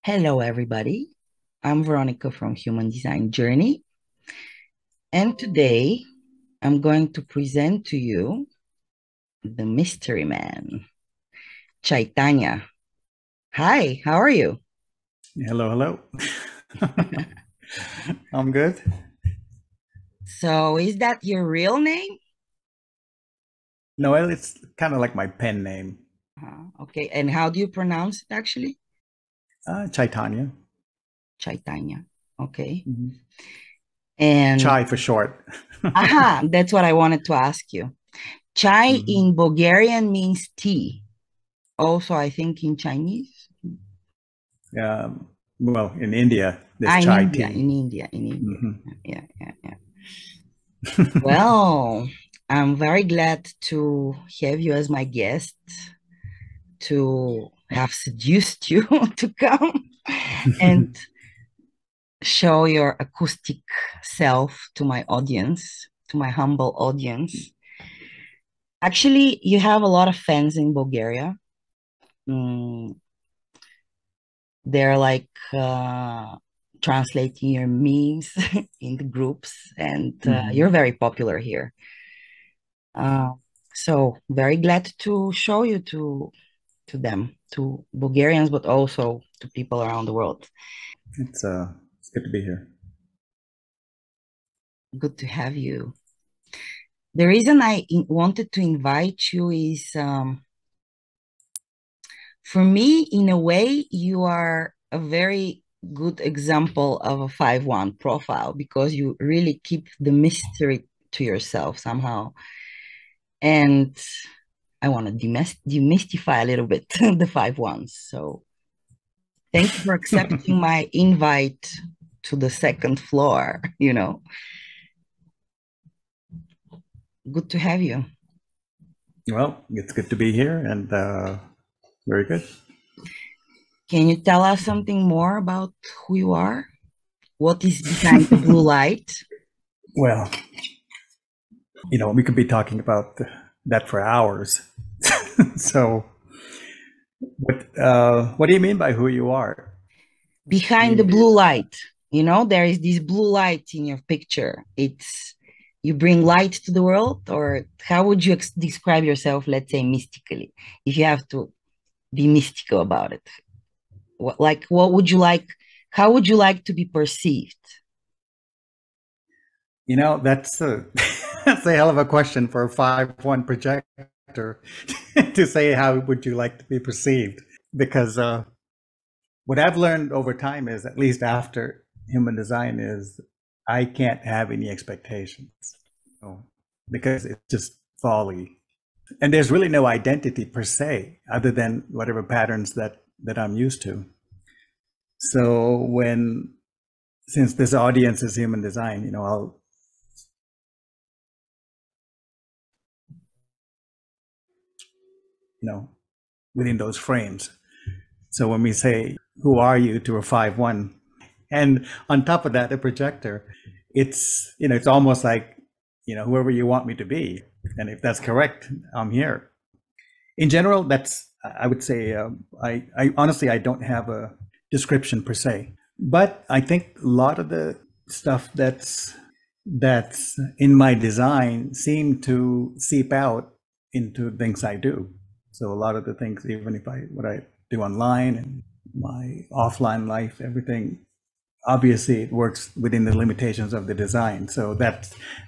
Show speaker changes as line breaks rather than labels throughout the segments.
Hello, everybody. I'm Veronica from Human Design Journey, and today I'm going to present to you the mystery man, Chaitanya. Hi, how are you?
Hello, hello. I'm good.
So, is that your real name?
Noel, it's kind of like my pen name,
Okay, and how do you pronounce it actually?
Chaitanya.
Chaitanya. Okay.
Mhm.
And
Chai for short.
aha, that's what I wanted to ask you. Chai
Mhm.
in Bulgarian means tea. Also, I think in Chinese.
Well, in India, there's
In
chai
India,
tea.
in India, in India.
Hmm.
Yeah, yeah, yeah. Well, I'm very glad to have you as my guest, to have seduced you to come and show your acoustic self to my audience, to my humble audience. Actually, you have a lot of fans in Bulgaria. Mm, they're like translating your memes in the groups, and
Hmm.
you're very popular here. Uh, so very glad to show you to them, to Bulgarians, but also to people around the world.
It's good to be here.
Good to have you. The reason wanted to invite you is for me, in a way, you are a very good example of a 5-1 profile because you really keep the mystery to yourself somehow. And I want to demystify a little bit the 5-1s. So thank you for accepting my invite to the second floor, Good to have you.
Well, it's good to be here and very good.
Can you tell us something more about who you are? What is behind the blue light?
Well, we could be talking about that for hours. So, what do you mean by who you are?
Behind the
You,
blue light, there is this blue light in your picture. It's you bring light to the world, or how would you describe yourself, let's say mystically, if you have to be mystical about it? What would you like? How would you like to be perceived?
that's a that's a hell of a question for a 5-1 projector to say how would you like to be perceived? Because what I've learned over time is, at least after human design, is I can't have any expectations, you know, because it's just folly. And there's really no identity per se, other than whatever patterns that I'm used to. So since this audience is human design, I'll you know within those frames. So when we say, "Who are you?" to a 5-1, and on top of that, a projector, it's almost like, whoever you want me to be, and if that's correct, I'm here. In general, that's I would say, I honestly I don't have a description per se, but I think a lot of the stuff that's in my design seem to seep out into things I do. So a lot of the things, even if what I do online and my offline life, everything, obviously it works within the limitations of the design. So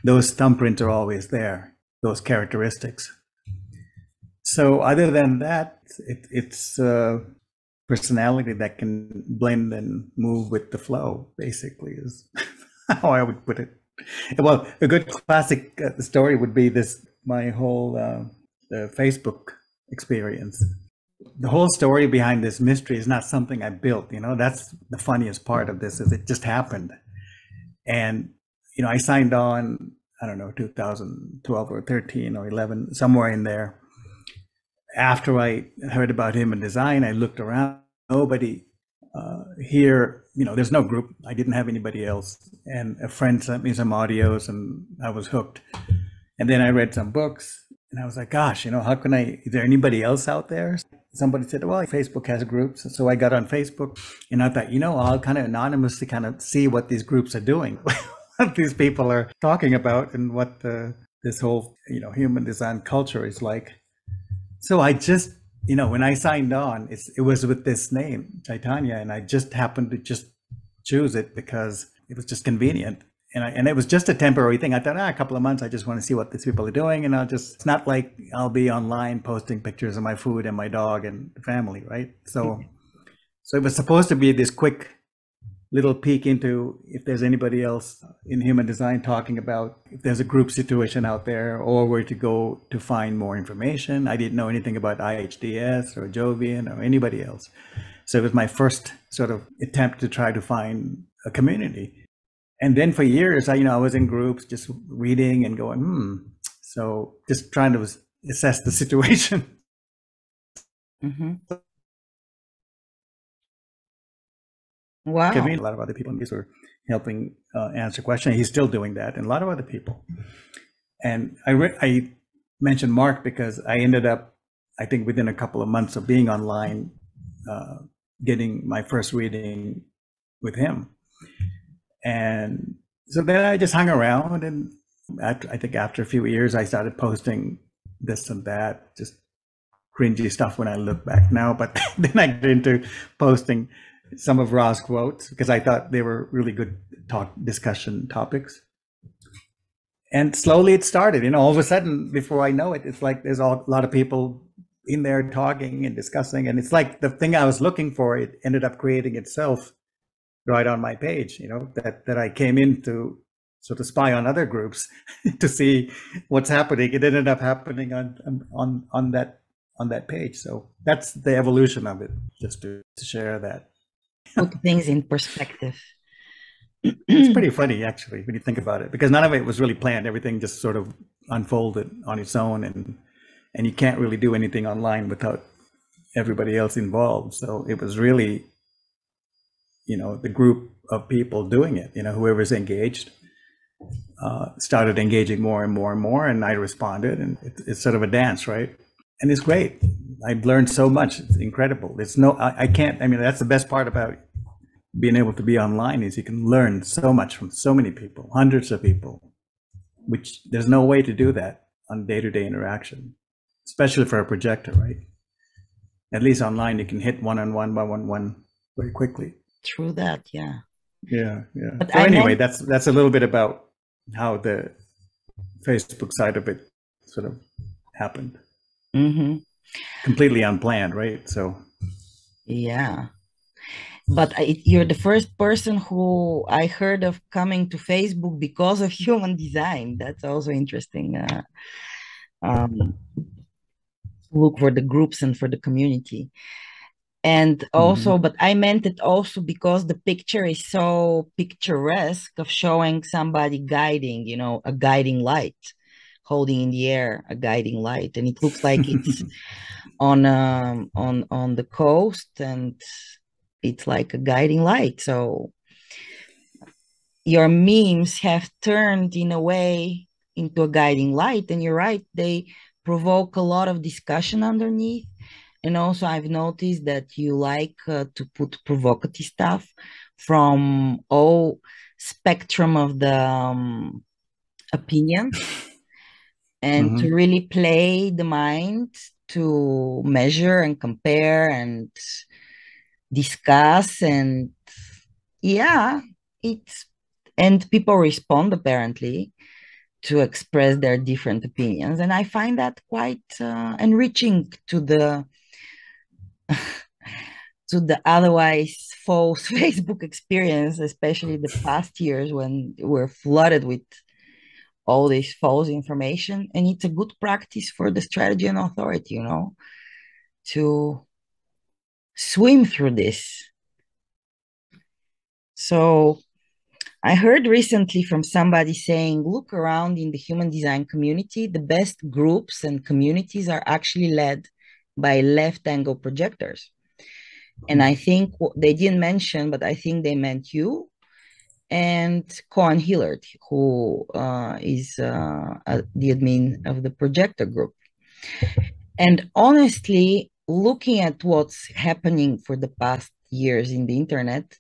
those thumbprints are always there, those characteristics. So other than that, it's personality that can blend and move with the flow, basically, is how I would put it. Well, a good classic story would be this: my whole the Facebook experience. The whole story behind this mystery is not something I built. That's the funniest part of this, is it just happened. And I signed on, I don't know, 2012 or 13 or 11, somewhere in there. After I heard about him in design, I looked around. Nobody here, there's no group. I didn't have anybody else. And a friend sent me some audios and I was hooked. And then I read some books and I was like, gosh, how can is there anybody else out there? somebody said, well, Facebook has groups. So I got on Facebook and I thought, I'll kind of anonymously kind of see what these groups are doing, what these people are talking about, and what this whole, human design culture is like. So I just, when I signed on, it was with this name, Chaitanya, and I just happened to just choose it because it was just convenient. And it was just a temporary thing. I thought, a couple of months, I just want to see what these people are doing. And it's not like I'll be online posting pictures of my food and my dog and the family, right? So it was supposed to be this quick little peek into if there's anybody else in human design talking about if there's a group situation out there or where to go to find more information. I didn't know anything about IHDS or Jovian or anybody else. So it was my first sort of attempt to try to find a community. And then for years, I was in groups just reading and going, So just trying to assess the situation.
Mm-hmm. Wow.
A lot of other people were helping answer questions. He's still doing that, and a lot of other people. And I mentioned Mark because I ended up, I think within a couple of months of being online, getting my first reading with him. And so then I just hung around, and I think after a few years, I started posting this and that, just cringy stuff when I look back now. But then I got into posting some of Ra's quotes because I thought they were really good discussion topics. And slowly it started, all of a sudden, before I know it, it's like there's a lot of people in there talking and discussing. And it's like the thing I was looking for, it ended up creating itself right on my page, that I came in to sort of spy on other groups to see what's happening. It ended up happening on that page. So that's the evolution of it, just to share that.
Put things in perspective.
It's pretty funny, actually, when you think about it, because none of it was really planned. Everything just sort of unfolded on its own, and you can't really do anything online without everybody else involved. So it was really, the group of people doing it, whoever's engaged, started engaging more and more and more, and I responded, and it's sort of a dance, right? And it's great. I've learned so much. It's incredible. I mean, that's the best part about being able to be online is you can learn so much from so many people, hundreds of people, which there's no way to do that on day-to-day interaction, especially for a projector, right? At least online, you can hit one-on-one, one-on-one very quickly.
True that, yeah.
Yeah. But so anyway, that's a little bit about how the Facebook side of it sort of happened.
Mm-hmm.
Completely unplanned, right? So.
Yeah. But you're the first person who I heard of coming to Facebook because of human design. That's also interesting. Look for the groups and for the community. And also, but I meant it also because the picture is so picturesque of showing somebody guiding, a guiding light, holding in the air a guiding light, and it looks like it's on the coast, and it's like a guiding light. So your memes have turned in a way into a guiding light, and you're right, they provoke a lot of discussion underneath. And also I've noticed that you like to put provocative stuff from all spectrum of the opinion, and to really play the mind to measure and compare and discuss. And yeah, and people respond apparently to express their different opinions. And I find that quite enriching to the otherwise false Facebook experience, especially the past years when we're flooded with all this false information. And it's a good practice for the strategy and authority, to swim through this. So I heard recently from somebody saying, look around in the human design community, the best groups and communities are actually led by left angle projectors. And I think they didn't mention, but I think they meant you and Cohen Hillard, who is the admin of the Projector group. And honestly, looking at what's happening for the past years in the internet,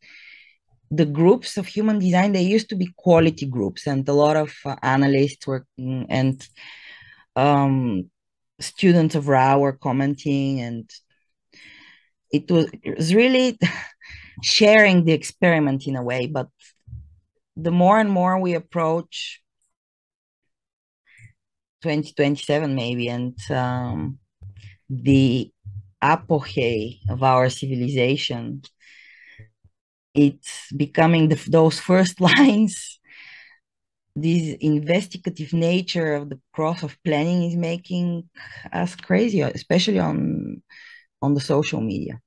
the groups of human design, they used to be quality groups, and a lot of analysts were and um, students of RAW were commenting, and it was really sharing the experiment in a way. But the more and more we approach 2027 maybe, and the apogee of our civilization, it's becoming those first lines. This investigative nature of the process of planning is making us crazy, especially on the social media.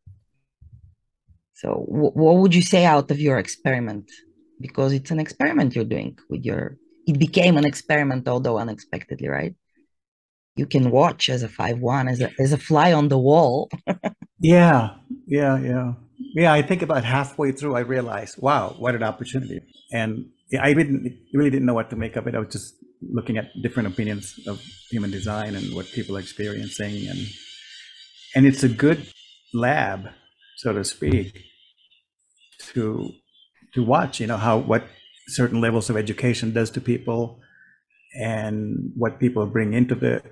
So what would you say out of your experiment? Because it's an experiment you're doing with your, it became an experiment, although unexpectedly, right? You can watch as a 5-1, as a fly on the wall.
Yeah, yeah. I think about halfway through, I realized, wow, what an opportunity. And yeah, I really didn't know what to make of it. I was just looking at different opinions of human design and what people are experiencing, and it's a good lab, so to speak, to watch. You know how what certain levels of education does to people, and what people bring into the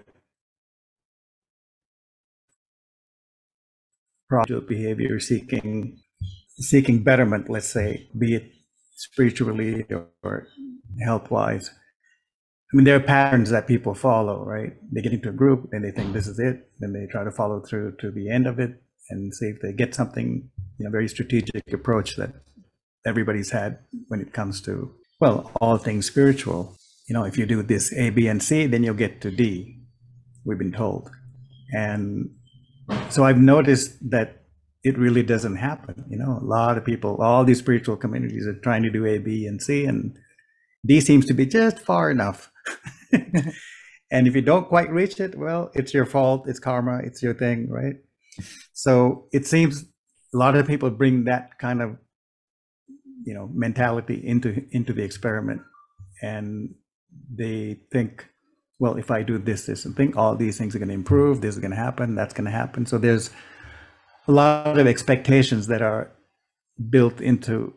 project behavior, seeking betterment, let's say, be it spiritually or health wise. I mean, there are patterns that people follow, right? They get into a group and they think this is it. Then they try to follow through to the end of it and see if they get something, very strategic approach that everybody's had when it comes to, well, all things spiritual. If you do this A, B, and C, then you'll get to D, we've been told. And so I've noticed that it really doesn't happen. A lot of people, all these spiritual communities are trying to do A, B, and C, and D seems to be just far enough. And if you don't quite reach it, well, it's your fault, it's karma, it's your thing, right? So it seems a lot of people bring that kind of mentality into the experiment, and they think, well, if I do this and think all these things are going to improve, this is going to happen, that's going to happen. So there's a lot of expectations that are built into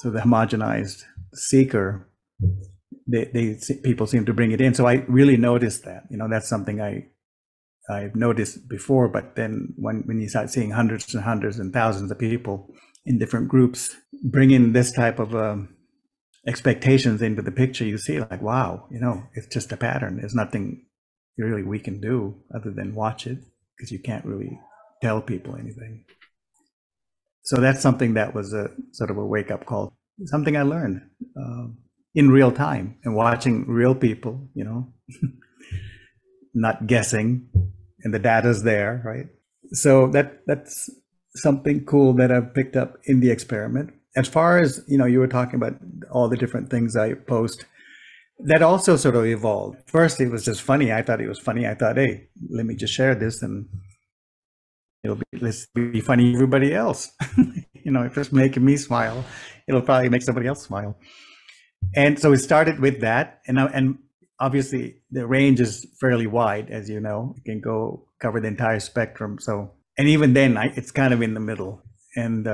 the homogenized seeker. People seem to bring it in. So I really noticed that. That's something I've noticed before, but then when you start seeing hundreds and hundreds and thousands of people in different groups bring in this type of expectations into the picture, you see like, wow, it's just a pattern. There's nothing really we can do other than watch it, because you can't really tell people anything. So that's something that was a sort of a wake-up call, something I learned in real time and watching real people, not guessing, and the data's there, right? So that's something cool that I've picked up in the experiment. As far as, you were talking about all the different things I post, that also sort of evolved. First, it was just funny. I thought it was funny. I thought, hey, let me just share this, and let's be funny to everybody else. If it's making me smile, it'll probably make somebody else smile. And so it started with that, and obviously the range is fairly wide, as you know. You can cover the entire spectrum. So, and even then, it's kind of in the middle. And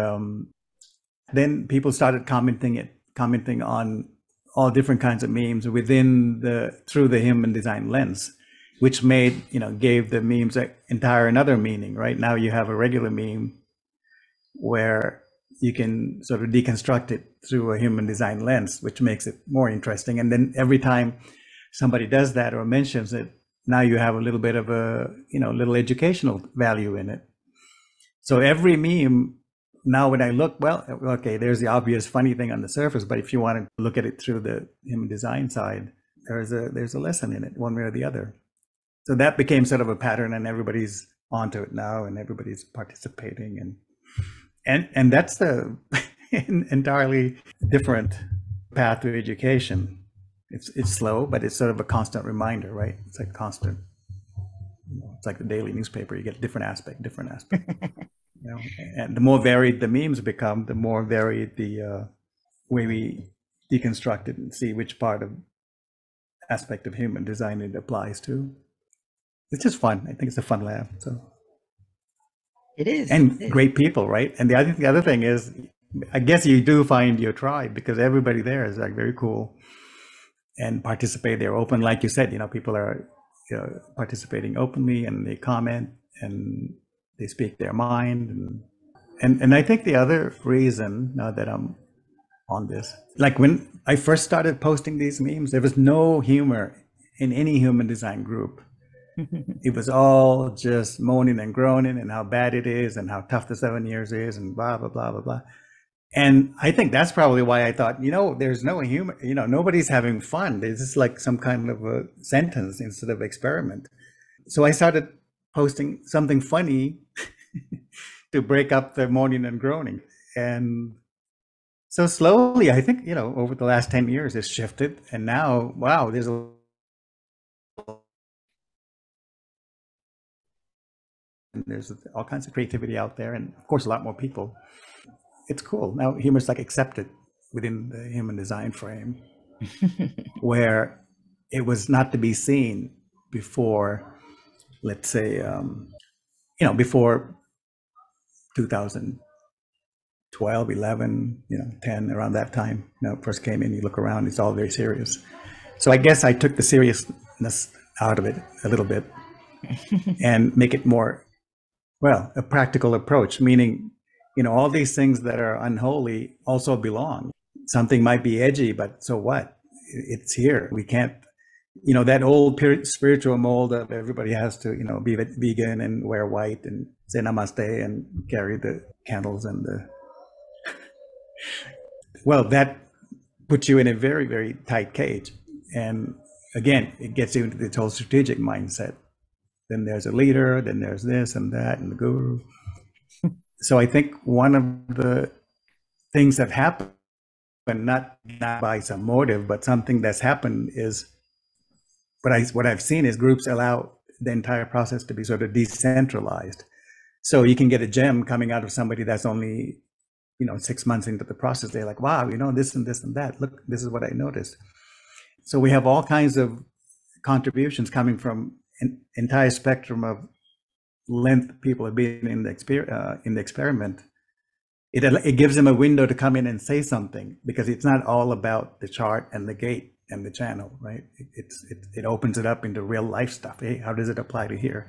then people started commenting on all different kinds of memes through the human design lens, which gave the memes another meaning. Right now, you have a regular meme where you can sort of deconstruct it through a human design lens, which makes it more interesting. And then every time somebody does that or mentions it, now you have a little bit of a little educational value in it. So every meme, now when I look, well, okay, there's the obvious funny thing on the surface, but if you want to look at it through the human design side, there's a lesson in it, one way or the other. So that became sort of a pattern, and everybody's onto it now, and everybody's participating, and that's the entirely different path to education. It's slow, but it's sort of a constant reminder, right? It's like constant. It's like the daily newspaper. You get a different aspect. And the more varied the memes become, the more varied the way we deconstruct it and see which aspect of human design it applies to. It's just fun. I think it's a fun lab. So
It is.
and
It is.
great people, right? And the other thing is, I guess you do find your tribe because everybody there is like very cool and participate. They're open, like you said. People are participating openly, and they comment and they speak their mind, and I think the other reason, now that I'm on this, like when I first started posting these memes, there was no humor in any human design group. It was all just moaning and groaning and how bad it is and how tough the 7 years is and blah blah blah blah blah. And I think that's probably why I thought, there's no humor, nobody's having fun. This is like some kind of a sentence instead of experiment. So I started posting something funny to break up the moaning and groaning. And so slowly, I think, over the last 10 years, it's shifted. And now, wow, there's all kinds of creativity out there. And of course, a lot more people. It's cool. Now humor is like accepted within the human design frame, where it was not to be seen before, let's say, before 2012, 11, 10, around that time, first came in, you look around, it's all very serious. So I guess I took the seriousness out of it a little bit and make it more, well, a practical approach, meaning, all these things that are unholy also belong. Something might be edgy, but so what? It's here. We can't, that old spiritual mold of everybody has to, be vegan and wear white and say namaste and carry the candles and well, that puts you in a very, very tight cage. And again, it gets you into this whole strategic mindset. Then there's a leader, then there's this and that and the guru. So I think one of the things that happened, not by some motive, but something that's happened is what I've seen is groups allow the entire process to be sort of decentralized. So you can get a gem coming out of somebody that's only, 6 months into the process. They're like, wow, this and this and that. Look, this is what I noticed. So we have all kinds of contributions coming from an entire spectrum of length people have been in the experiment. It gives them a window to come in and say something, because it's not all about the chart and the gate and the channel, right? It opens it up into real life stuff. Hey, how does it apply to here?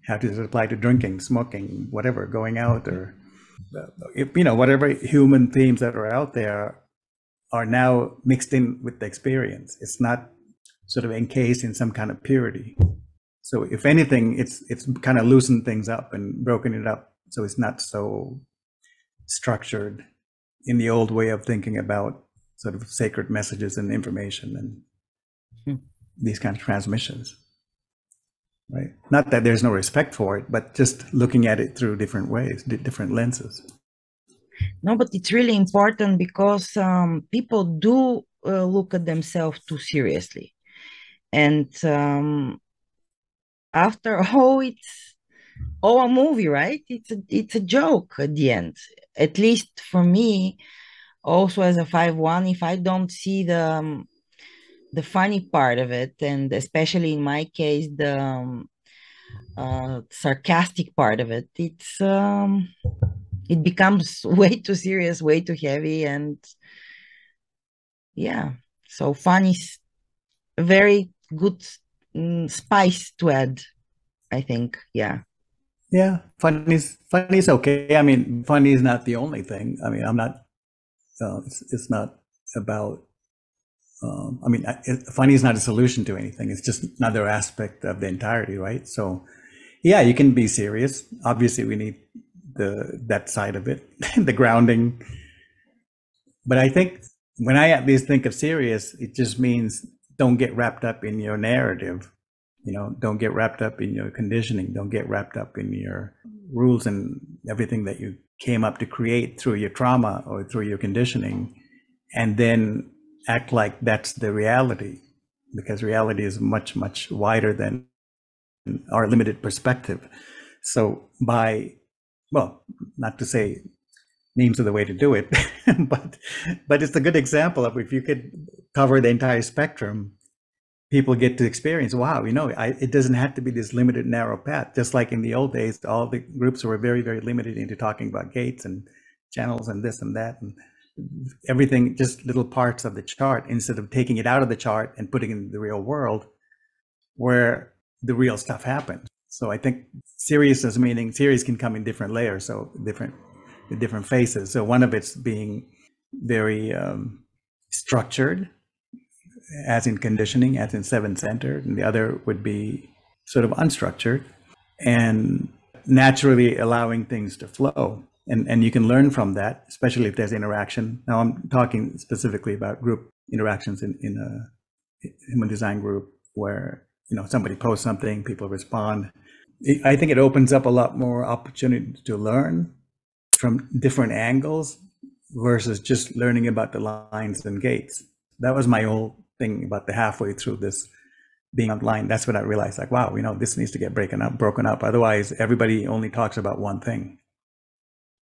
How does it apply to drinking, smoking, whatever, going out, or whatever human themes that are out there are now mixed in with the experience. It's not sort of encased in some kind of purity. So if anything, it's kind of loosened things up and broken it up, so it's not so structured in the old way of thinking about sort of sacred messages and information and these kind of transmissions, right? Not that there's no respect for it, but just looking at it through different ways, different lenses.
No, but it's really important because people do look at themselves too seriously. And after all, it's all a movie, right? It's a joke at the end. At least for me, also as a 5-1, if I don't see the funny part of it, and especially in my case, the sarcastic part of it, it becomes way too serious, way too heavy, and yeah. So fun is a very good spice to add, I think. Yeah.
Yeah, funny is okay. I mean, funny is not the only thing. I mean, I'm not. It's not about. Funny is not a solution to anything. It's just another aspect of the entirety, right? So, yeah, you can be serious. Obviously, we need that side of it, the grounding. But I think when I at least think of serious, it just means don't get wrapped up in your narrative. Don't get wrapped up in your conditioning. Don't get wrapped up in your rules and everything that you came up to create through your trauma or through your conditioning, and then act like that's the reality, because reality is much, much wider than our limited perspective. So not to say memes are the way to do it, but it's a good example of, if you could cover the entire spectrum, people get to experience, wow, it doesn't have to be this limited narrow path. Just like in the old days, all the groups were very, very limited into talking about gates and channels and this and that and everything, just little parts of the chart, instead of taking it out of the chart and putting it in the real world where the real stuff happens. So I think seriousness, meaning series can come in different layers, so different phases. So one of it's being very structured, as in conditioning, as in seven-centered, and the other would be sort of unstructured and naturally allowing things to flow. And you can learn from that, especially if there's interaction. Now I'm talking specifically about group interactions in a human design group where, somebody posts something, people respond. I think it opens up a lot more opportunity to learn from different angles versus just learning about the lines and gates. That was my whole thing about the halfway through this being online. That's when I realized, like, wow, this needs to get broken up. Otherwise, everybody only talks about one thing.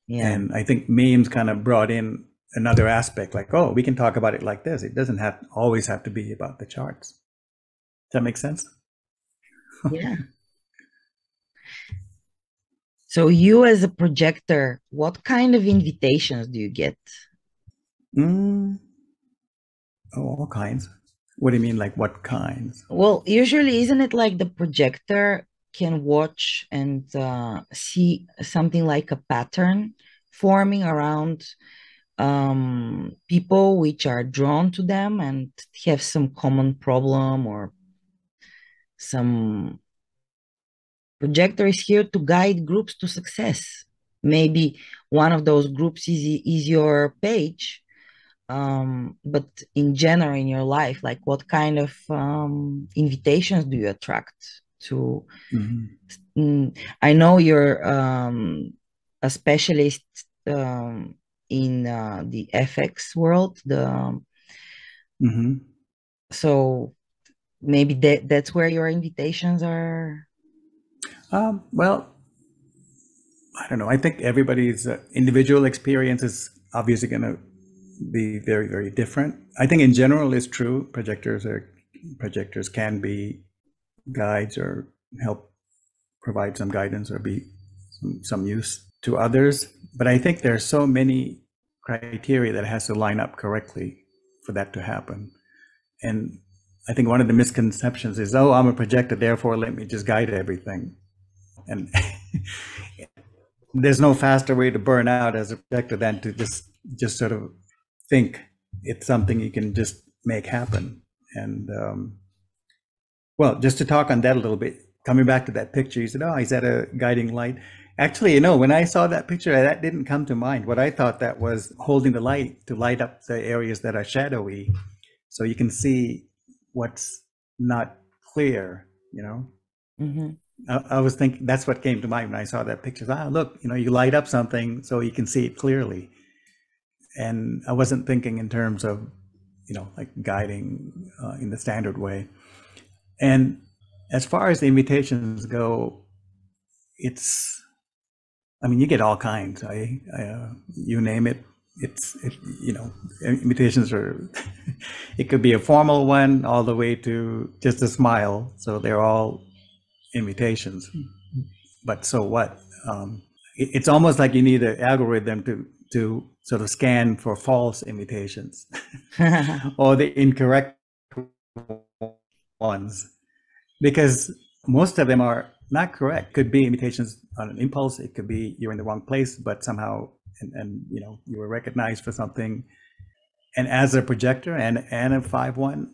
Yeah. And I think memes kind of brought in another aspect, like, oh, we can talk about it like this. It doesn't always have to be about the charts. Does that make sense?
Yeah. So you as a projector, what kind of invitations do you get?
Oh, all kinds. What do you mean, like what kinds?
Well, usually, isn't it like the projector can watch and see something like a pattern forming around people which are drawn to them and have some common problem, or some projector is here to guide groups to success. Maybe one of those groups is your page, but in general in your life, like what kind of invitations do you attract to? I know you're a specialist in the FX world, so maybe that's where your invitations are.
Well, I don't know. I think everybody's individual experience is obviously going to be very, very different. I think in general it's true. Projectors can be guides or help provide some guidance or be some use to others. But I think there are so many criteria that has to line up correctly for that to happen. And I think one of the misconceptions is, oh, I'm a projector, therefore let me just guide everything. And there's no faster way to burn out as a projector than to just sort of think it's something you can just make happen. And well, just to talk on that a little bit, coming back to that picture, you said, oh, is that a guiding light? Actually, when I saw that picture, that didn't come to mind. What I thought that was holding the light to light up the areas that are shadowy, so you can see what's not clear, I was thinking that's what came to mind when I saw that picture. Look, you light up something so you can see it clearly. And I wasn't thinking in terms of, like guiding in the standard way. And as far as the invitations go, you get all kinds. You name it. Invitations are, it could be a formal one all the way to just a smile. So they're all invitations. But so what? It's almost like you need an algorithm to sort of scan for false invitations or the incorrect ones, because most of them are not correct. Could be invitations on an impulse. It could be you're in the wrong place, but somehow, and you were recognized for something. And as a projector and a 5/1,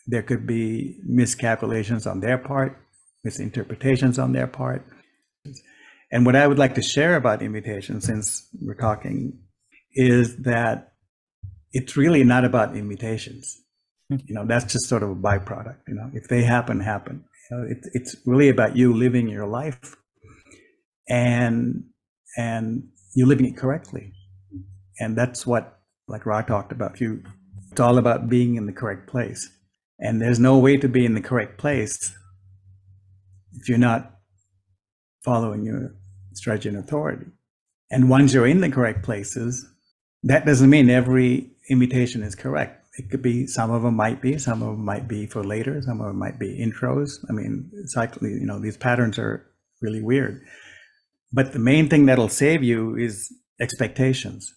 there could be miscalculations on their part, misinterpretations on their part. And what I would like to share about invitations, since we're talking, is that it's really not about invitations. That's just sort of a byproduct. If they happen. It's really about you living your life, and you living it correctly. And that's what, like Ra talked about, it's all about being in the correct place. And there's no way to be in the correct place if you're not following your strategy and authority. And once you're in the correct places, that doesn't mean every invitation is correct. It could be, some of them might be for later, some of them might be intros. I mean, cyclically, you know, these patterns are really weird. But the main thing that'll save you is expectations.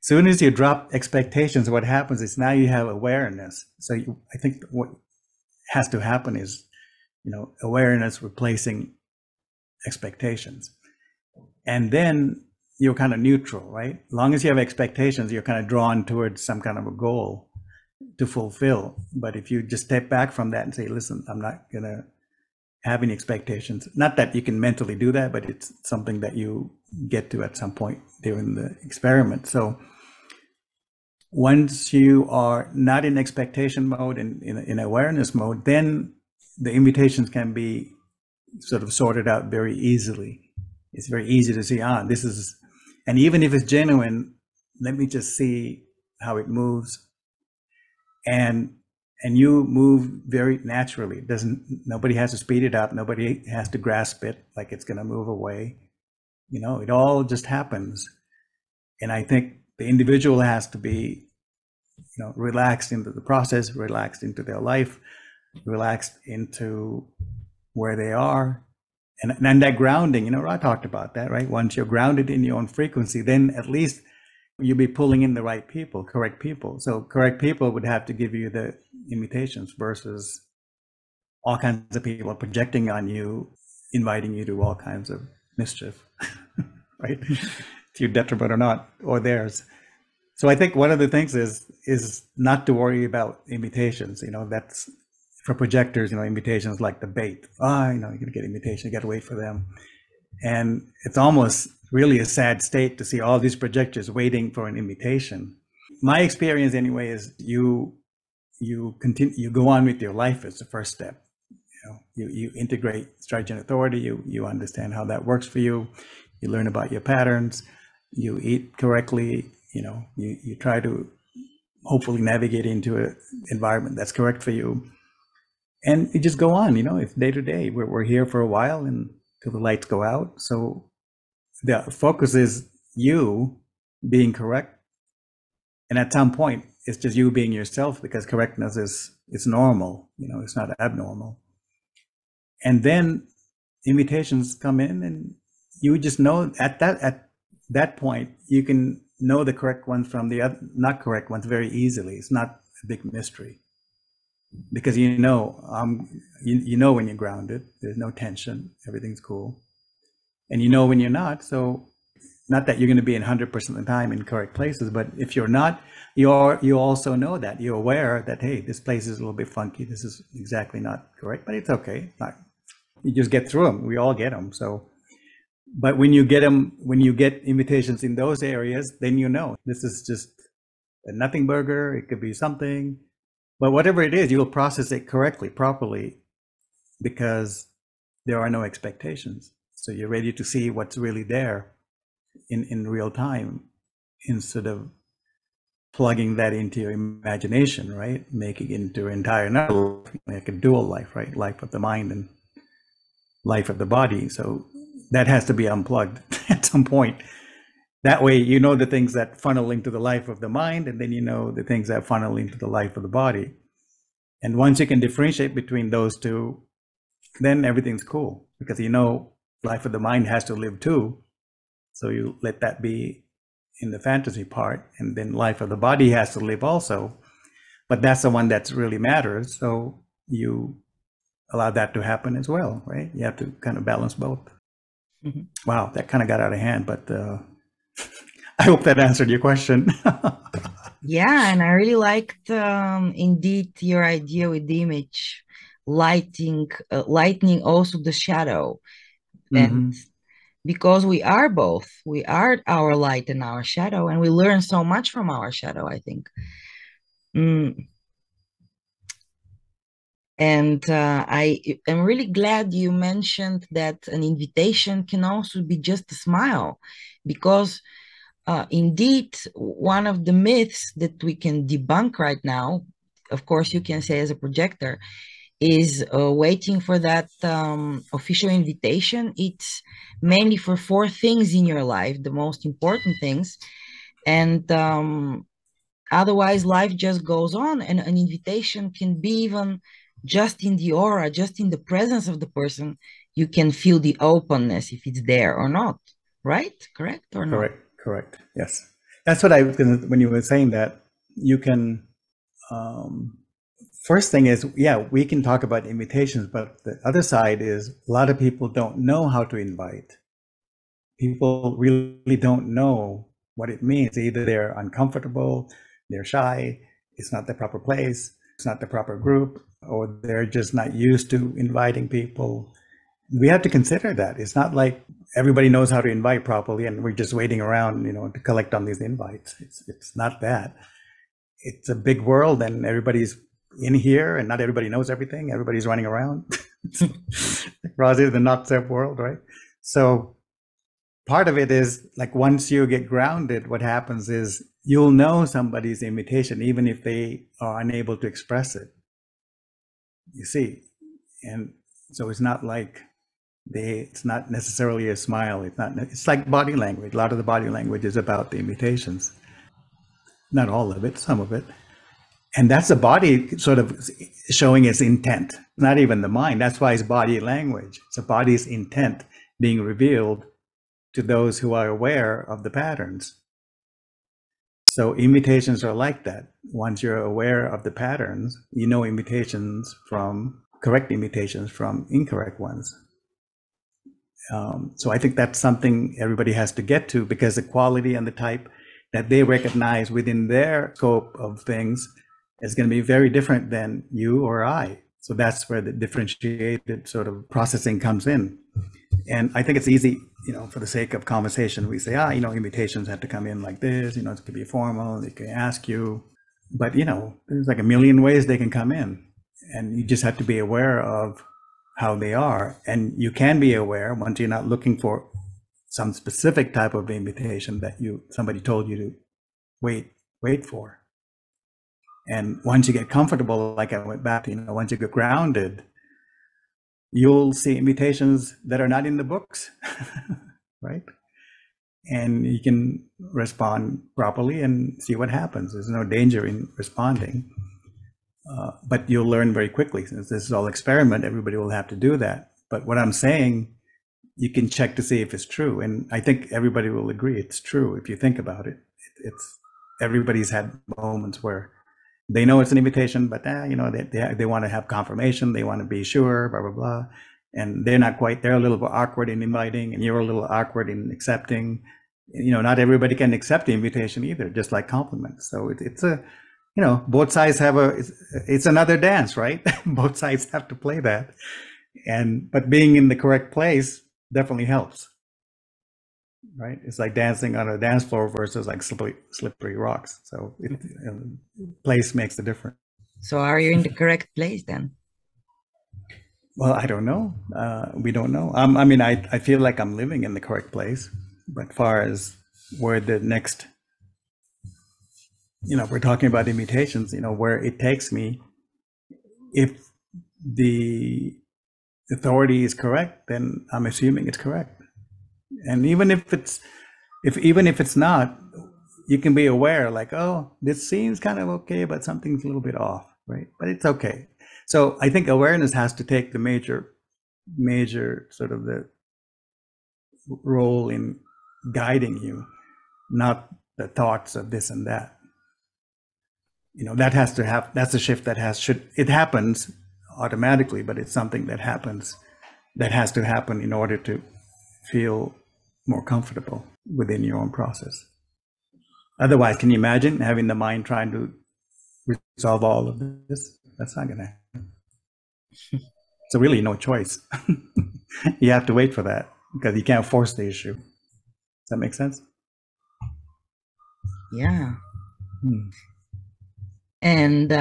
Soon as you drop expectations, what happens is now you have awareness. So I think what has to happen is, you know, awareness replacing expectations. And then you're kind of neutral, right? As long as you have expectations, you're kind of drawn towards some kind of a goal to fulfill. But if you just step back from that and say, listen, I'm not going to have any expectations. Not that you can mentally do that, but it's something that you get to at some point during the experiment. So once you are not in expectation mode and in awareness mode, then the invitations can be sort of sorted out very easily. It's very easy to see, this is, and even if it's genuine, let me just see how it moves. And you move very naturally. Nobody has to speed it up. Nobody has to grasp it like it's going to move away. You know, it all just happens. And I think the individual has to be, you know, relaxed into the process, relaxed into their life, relaxed into where they are. And that grounding, you know, I talked about that, right? Once you're grounded in your own frequency, then at least you'll be pulling in the right people, correct people. So correct people would have to give you the invitations versus all kinds of people projecting on you, inviting you to all kinds of mischief, right? To your detriment or not, or theirs. So I think one of the things is not to worry about invitations. You know, that's for projectors, you know, invitations like the bait. You know, you're gonna get invitation, you gotta wait for them. And it's almost really a sad state to see all these projectors waiting for an invitation. My experience anyway is you go on with your life as the first step. You know, you integrate strategy and authority, you understand how that works for you, you learn about your patterns, you eat correctly, you know, you try to hopefully navigate into an environment that's correct for you. And you just go on, you know, it's day to day. We're here for a while and till the lights go out. So the focus is you being correct. And at some point, it's just you being yourself, because correctness is normal, you know, it's not abnormal. And then invitations come in and you just know at that point, you can know the correct ones from the not correct ones very easily. It's not a big mystery. Because you know when you're grounded, there's no tension, everything's cool. And you know when you're not, so not that you're going to be in 100% of the time in correct places, but if you're not, you also know that. You're aware that, hey, this place is a little bit funky, this is exactly not correct, but it's okay. You just get through them, we all get them. So, but when you get invitations in those areas, then you know, this is just a nothing burger, it could be something. But whatever it is, you'll process it correctly, properly, because there are no expectations. So you're ready to see what's really there in real time, instead of plugging that into your imagination, right? Making it into an entire another life, like a dual life, right? Life of the mind and life of the body. So that has to be unplugged at some point. That way, you know the things that funnel into the life of the mind, and then you know the things that funnel into the life of the body. And once you can differentiate between those two, then everything's cool, because you know life of the mind has to live too. So you let that be in the fantasy part, and then life of the body has to live also. But that's the one that really matters. So you allow that to happen as well, right? You have to kind of balance both. Mm-hmm. Wow, that kind of got out of hand, but I hope that answered your question.
Yeah, and I really liked indeed your idea with the image, lightening also the shadow. And because we are both, we are our light and our shadow, and we learn so much from our shadow, I think. And I am really glad you mentioned that an invitation can also be just a smile, because indeed, one of the myths that we can debunk right now, of course, you can say as a projector, is waiting for that official invitation. It's mainly for 4 things in your life, the most important things. And Otherwise, life just goes on, and an invitation can be even just in the aura, just in the presence of the person. You can feel the openness if it's there or not, right? Correct or not?
Correct. Yes. That's what I was going to, when you were saying that, you can, um, first thing is, yeah, we can talk about invitations, but the other side is a lot of people don't know how to invite. People really don't know what it means. Either they're uncomfortable, they're shy, it's not the proper place, it's not the proper group, or they're just not used to inviting people. We have to consider that. It's not like everybody knows how to invite properly and we're just waiting around, to collect on these invites. It's not that. It's a big world and everybody's in here and not everybody knows everything. Everybody's running around. Rather than not their world, right? So part of it is like once you get grounded, what happens is you'll know somebody's invitation, even if they are unable to express it. You see, and so it's not like it's not necessarily a smile. It's like body language. A lot of the body language is about the invitations. Not all of it, some of it. And that's the body sort of showing its intent, not even the mind. That's why it's body language. It's the body's intent being revealed to those who are aware of the patterns. So invitations are like that. Once you're aware of the patterns, you know invitations from correct invitations from incorrect ones. So I think that's something everybody has to get to, because the quality and the type that they recognize within their scope of things is going to be very different than you or I. So that's where the differentiated sort of processing comes in. And I think it's easy, for the sake of conversation, we say, invitations have to come in like this, it could be formal, they can ask you, but there's like a million ways they can come in, and you just have to be aware of how they are. And you can be aware once you're not looking for some specific type of invitation that somebody told you to wait for. And once you get comfortable, like I went back to, once you get grounded, you'll see invitations that are not in the books, right? And you can respond properly and see what happens. There's no danger in responding. But you'll learn very quickly. Since this is all experiment, everybody will have to do that. But what I'm saying, you can check to see if it's true. And I think everybody will agree it's true if you think about it. Everybody's had moments where they know it's an invitation, but they want to have confirmation. They want to be sure, blah, blah, blah. And they're a little bit awkward in inviting, and you're a little awkward in accepting. Not everybody can accept the invitation either, just like compliments. So it's both sides it's another dance, right? Both sides have to play that. But being in the correct place definitely helps, right? It's like dancing on a dance floor versus like slippery rocks. So place makes the difference.
So are you in the correct place then?
Well, I don't know. We don't know. I feel like I'm living in the correct place, but far as where the next, we're talking about invitations, where it takes me, if the authority is correct, then I'm assuming it's correct. And even if it's not, you can be aware, like, oh, this seems kind of okay, but something's a little bit off, right? But it's okay. So I think awareness has to take the major sort of the role in guiding you, not the thoughts of this and that. That has to have, that's a shift that it happens automatically, but it's something that has to happen in order to feel more comfortable within your own process. Otherwise, can you imagine having the mind trying to resolve all of this? That's not going to happen. So really no choice. You have to wait for that, because you can't force the issue. Does that make sense?
Yeah. And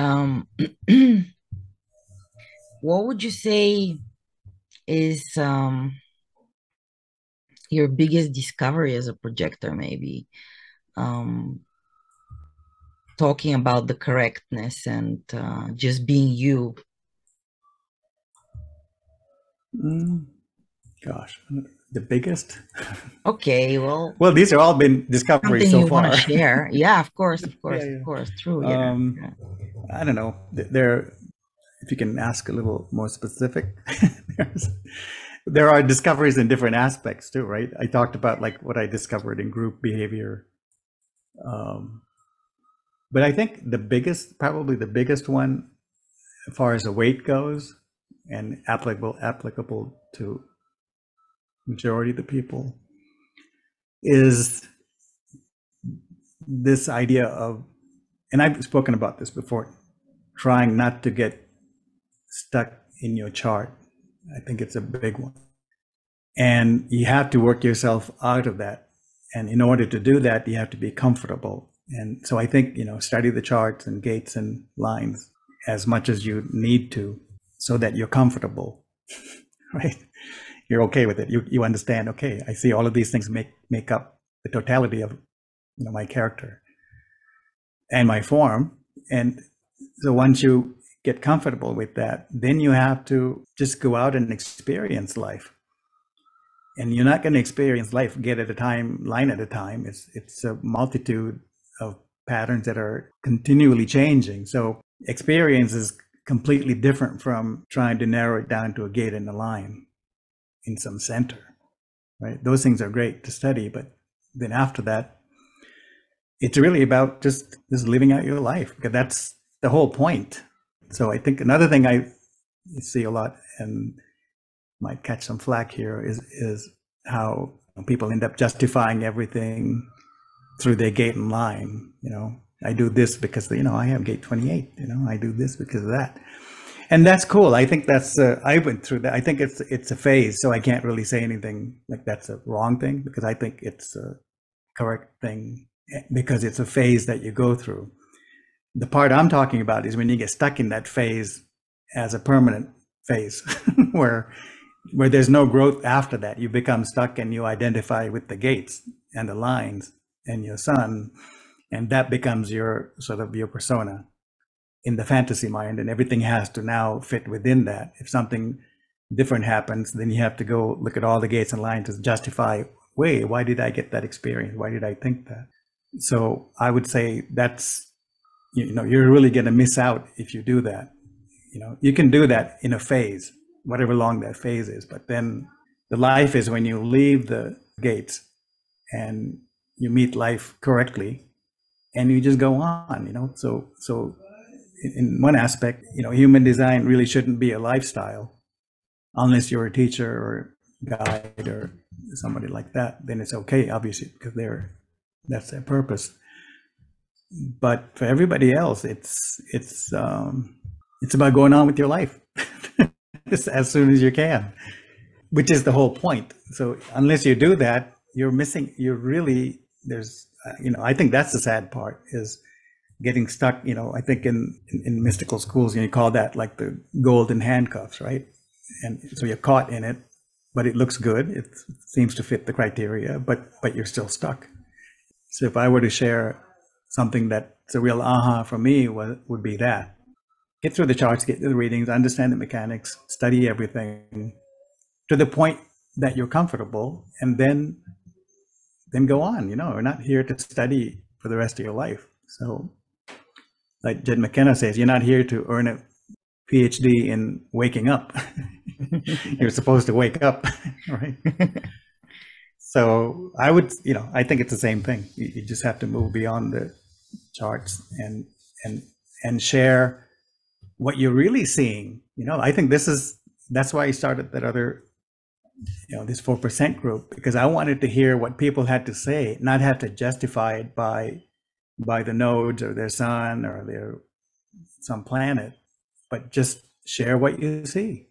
what would you say is your biggest discovery as a projector, maybe? Talking about the correctness and just being you.
Gosh, The biggest?
Okay, well,
Well, these are all been discoveries
something
so
you want to
far.
share. Yeah, of course, of
Yeah,
course, of
yeah.
course. True. Yeah.
Um,
Yeah.
I don't know. There, if you can ask a little more specific, there's, there are discoveries in different aspects too, right? I talked about like what I discovered in group behavior. Um, but I think the biggest, probably the biggest one, as far as the weight goes, and applicable to majority of the people, is this idea of, and I've spoken about this before, trying not to get stuck in your chart. I think it's a big one. And you have to work yourself out of that. And in order to do that, you have to be comfortable. And so I think, study the charts and gates and lines as much as you need to so that you're comfortable, right? You're okay with it. You understand, okay, I see all of these things make up the totality of my character and my form. And so once you get comfortable with that, then you have to just go out and experience life. And you're not going to experience life get at a time, line at a time. It's a multitude of patterns that are continually changing. So experience is completely different from trying to narrow it down to a gate and a line in some center, right? Those things are great to study, but then after that, it's really about just living out your life, because that's the whole point. So I think another thing I see a lot, and might catch some flack here, is how people end up justifying everything through their gate and line. I do this because I have gate 28. I do this because of that, and that's cool. I think that's I went through that. I think it's a phase, so I can't really say anything like that's a wrong thing, because I think it's a correct thing, because it's a phase that you go through. The part I'm talking about is when you get stuck in that phase as a permanent phase where there's no growth after that. You become stuck and you identify with the gates and the lines and your sun, and that becomes your sort of your persona in the fantasy mind, and everything has to now fit within that. If something different happens, then you have to go look at all the gates and lines to justify, wait, why did I get that experience? Why did I think that? So I would say that's, you're really going to miss out if you do that. You can do that in a phase, whatever long that phase is, but then the life is when you leave the gates and you meet life correctly and you just go on. So in one aspect, human design really shouldn't be a lifestyle unless you're a teacher or guide or somebody like that. Then it's okay, obviously, because that's their purpose. But for everybody else, it's about going on with your life as soon as you can, which is the whole point. So unless you do that, you're missing. There's I think that's the sad part, is getting stuck. I think in mystical schools, you call that like the golden handcuffs, right? And so you're caught in it, but it looks good. It seems to fit the criteria, but you're still stuck. So if I were to share something that's a real aha for me, would be that. Get through the charts, get through the readings, understand the mechanics, study everything to the point that you're comfortable, and then go on. We're not here to study for the rest of your life. So like Jed McKenna says, you're not here to earn a PhD in waking up. You're supposed to wake up, right? So I would, I think it's the same thing. You just have to move beyond the charts and share what you're really seeing. I think that's why I started that other, this 4% group, because I wanted to hear what people had to say, not have to justify it by the nodes or their sun or their some planet, but just share what you see.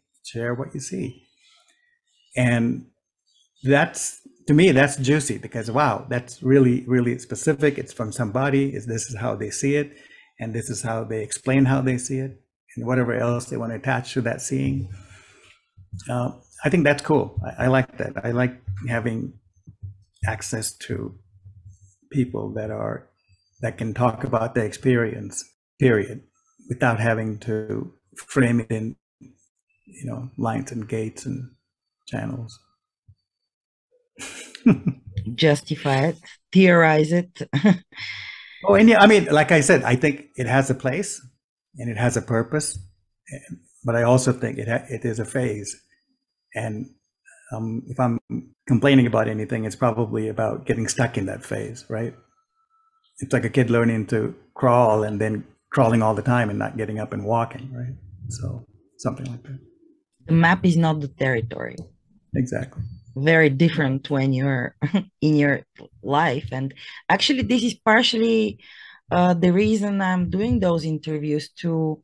And that's, to me, that's juicy, because wow, that's really, really specific. It's from somebody. This is how they see it, and this is how they explain how they see it, and whatever else they want to attach to that seeing. I think that's cool. I like that. I like having access to people that can talk about their experience, period, without having to frame it in lines and gates and channels.
justify it, theorize it.
Oh, and yeah, I mean, like I said, I think it has a place and it has a purpose, but I also think it is a phase. And if I'm complaining about anything, it's probably about getting stuck in that phase, right? It's like a kid learning to crawl and then crawling all the time and not getting up and walking, right? So something like that.
The map is not the territory.
Exactly.
Very different when you're in your life. And actually, this is partially the reason I'm doing those interviews to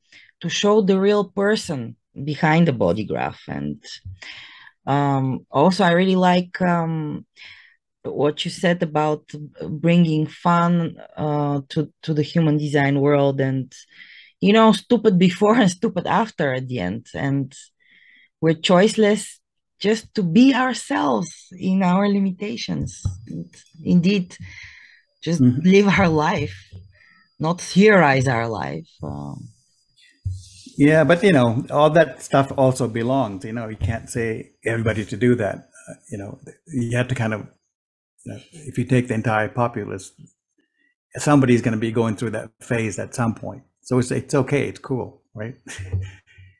show the real person behind the body graph. And also, I really like what you said about bringing fun to the human design world, and stupid before and stupid after at the end. And we're choiceless just to be ourselves in our limitations. And indeed, just live our life, not theorize our life.
Yeah, but all that stuff also belongs. You can't say everybody to do that. You have to kind of, if you take the entire populace, somebody's going to be going through that phase at some point. So it's okay. It's cool, right?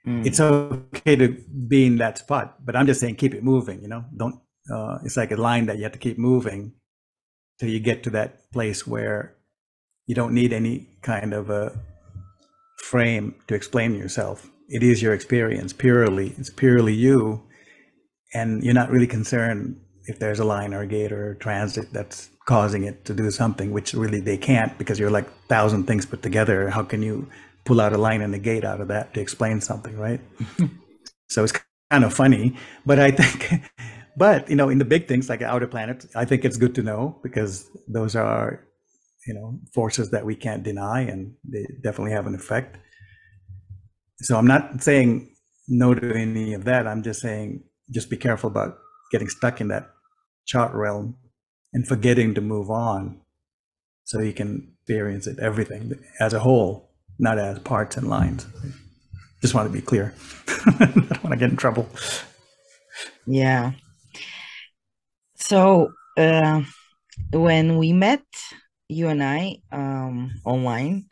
It's okay to be in that spot, but I'm just saying keep it moving. Don't. It's like a line that you have to keep moving till you get to that place where you don't need any kind of a frame to explain yourself. It is your experience purely. It's purely you, and you're not really concerned if there's a line or a gate or a transit that's causing it to do something, which really they can't, because you're like 1,000 things put together. How can you pull out a line and a gate out of that to explain something, right? So it's kind of funny, but I think, but in the big things like outer planets, I think it's good to know, because those are forces that we can't deny, and they definitely have an effect. So I'm not saying no to any of that. I'm just saying just be careful about getting stuck in that chart realm and forgetting to move on, so you can experience it, everything as a whole, not as parts and lines. Just want to be clear. I don't want to get in trouble.
Yeah. So when we met, you and I, online,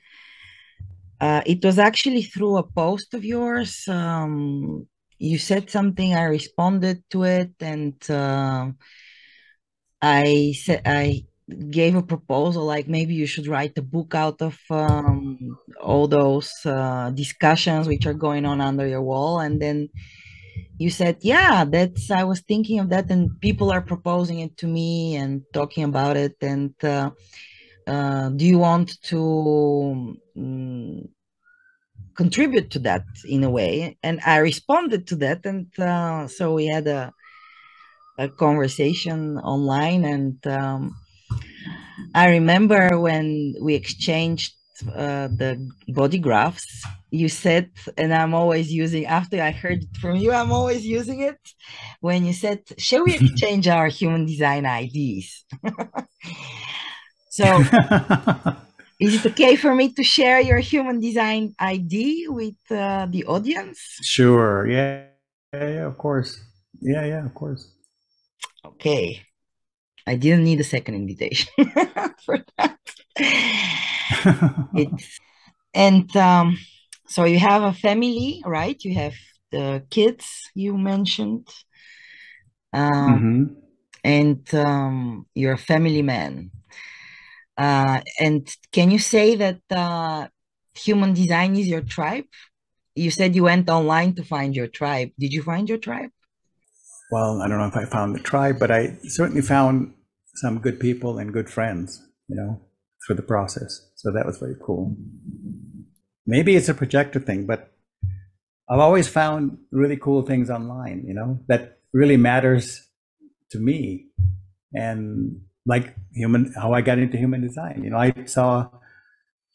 it was actually through a post of yours. You said something, I responded to it, and I said I gave a proposal, like maybe you should write a book out of all those discussions which are going on under your wall. And then you said, yeah, I was thinking of that, and people are proposing it to me and talking about it. And do you want to contribute to that in a way? And I responded to that. And so we had a conversation online. And I remember when we exchanged the body graphs, you said, and I'm always using, after I heard it from you, I'm always using it, when you said, shall we exchange our human design IDs? So is it okay for me to share your human design ID with the audience?
Sure. Yeah. Yeah, of course. Yeah, of course.
Okay. I didn't need a second invitation for that. It's and so you have a family, right? You have the kids you mentioned,
Mm-hmm.
and you're a family man. And can you say that human design is your tribe? You said you went online to find your tribe. Did you find your tribe?
Well, I don't know if I found the tribe, but I certainly found some good people and good friends, for the process. So that was very cool. Maybe it's a projector thing, but I've always found really cool things online, that really matters to me. And like how I got into human design. I saw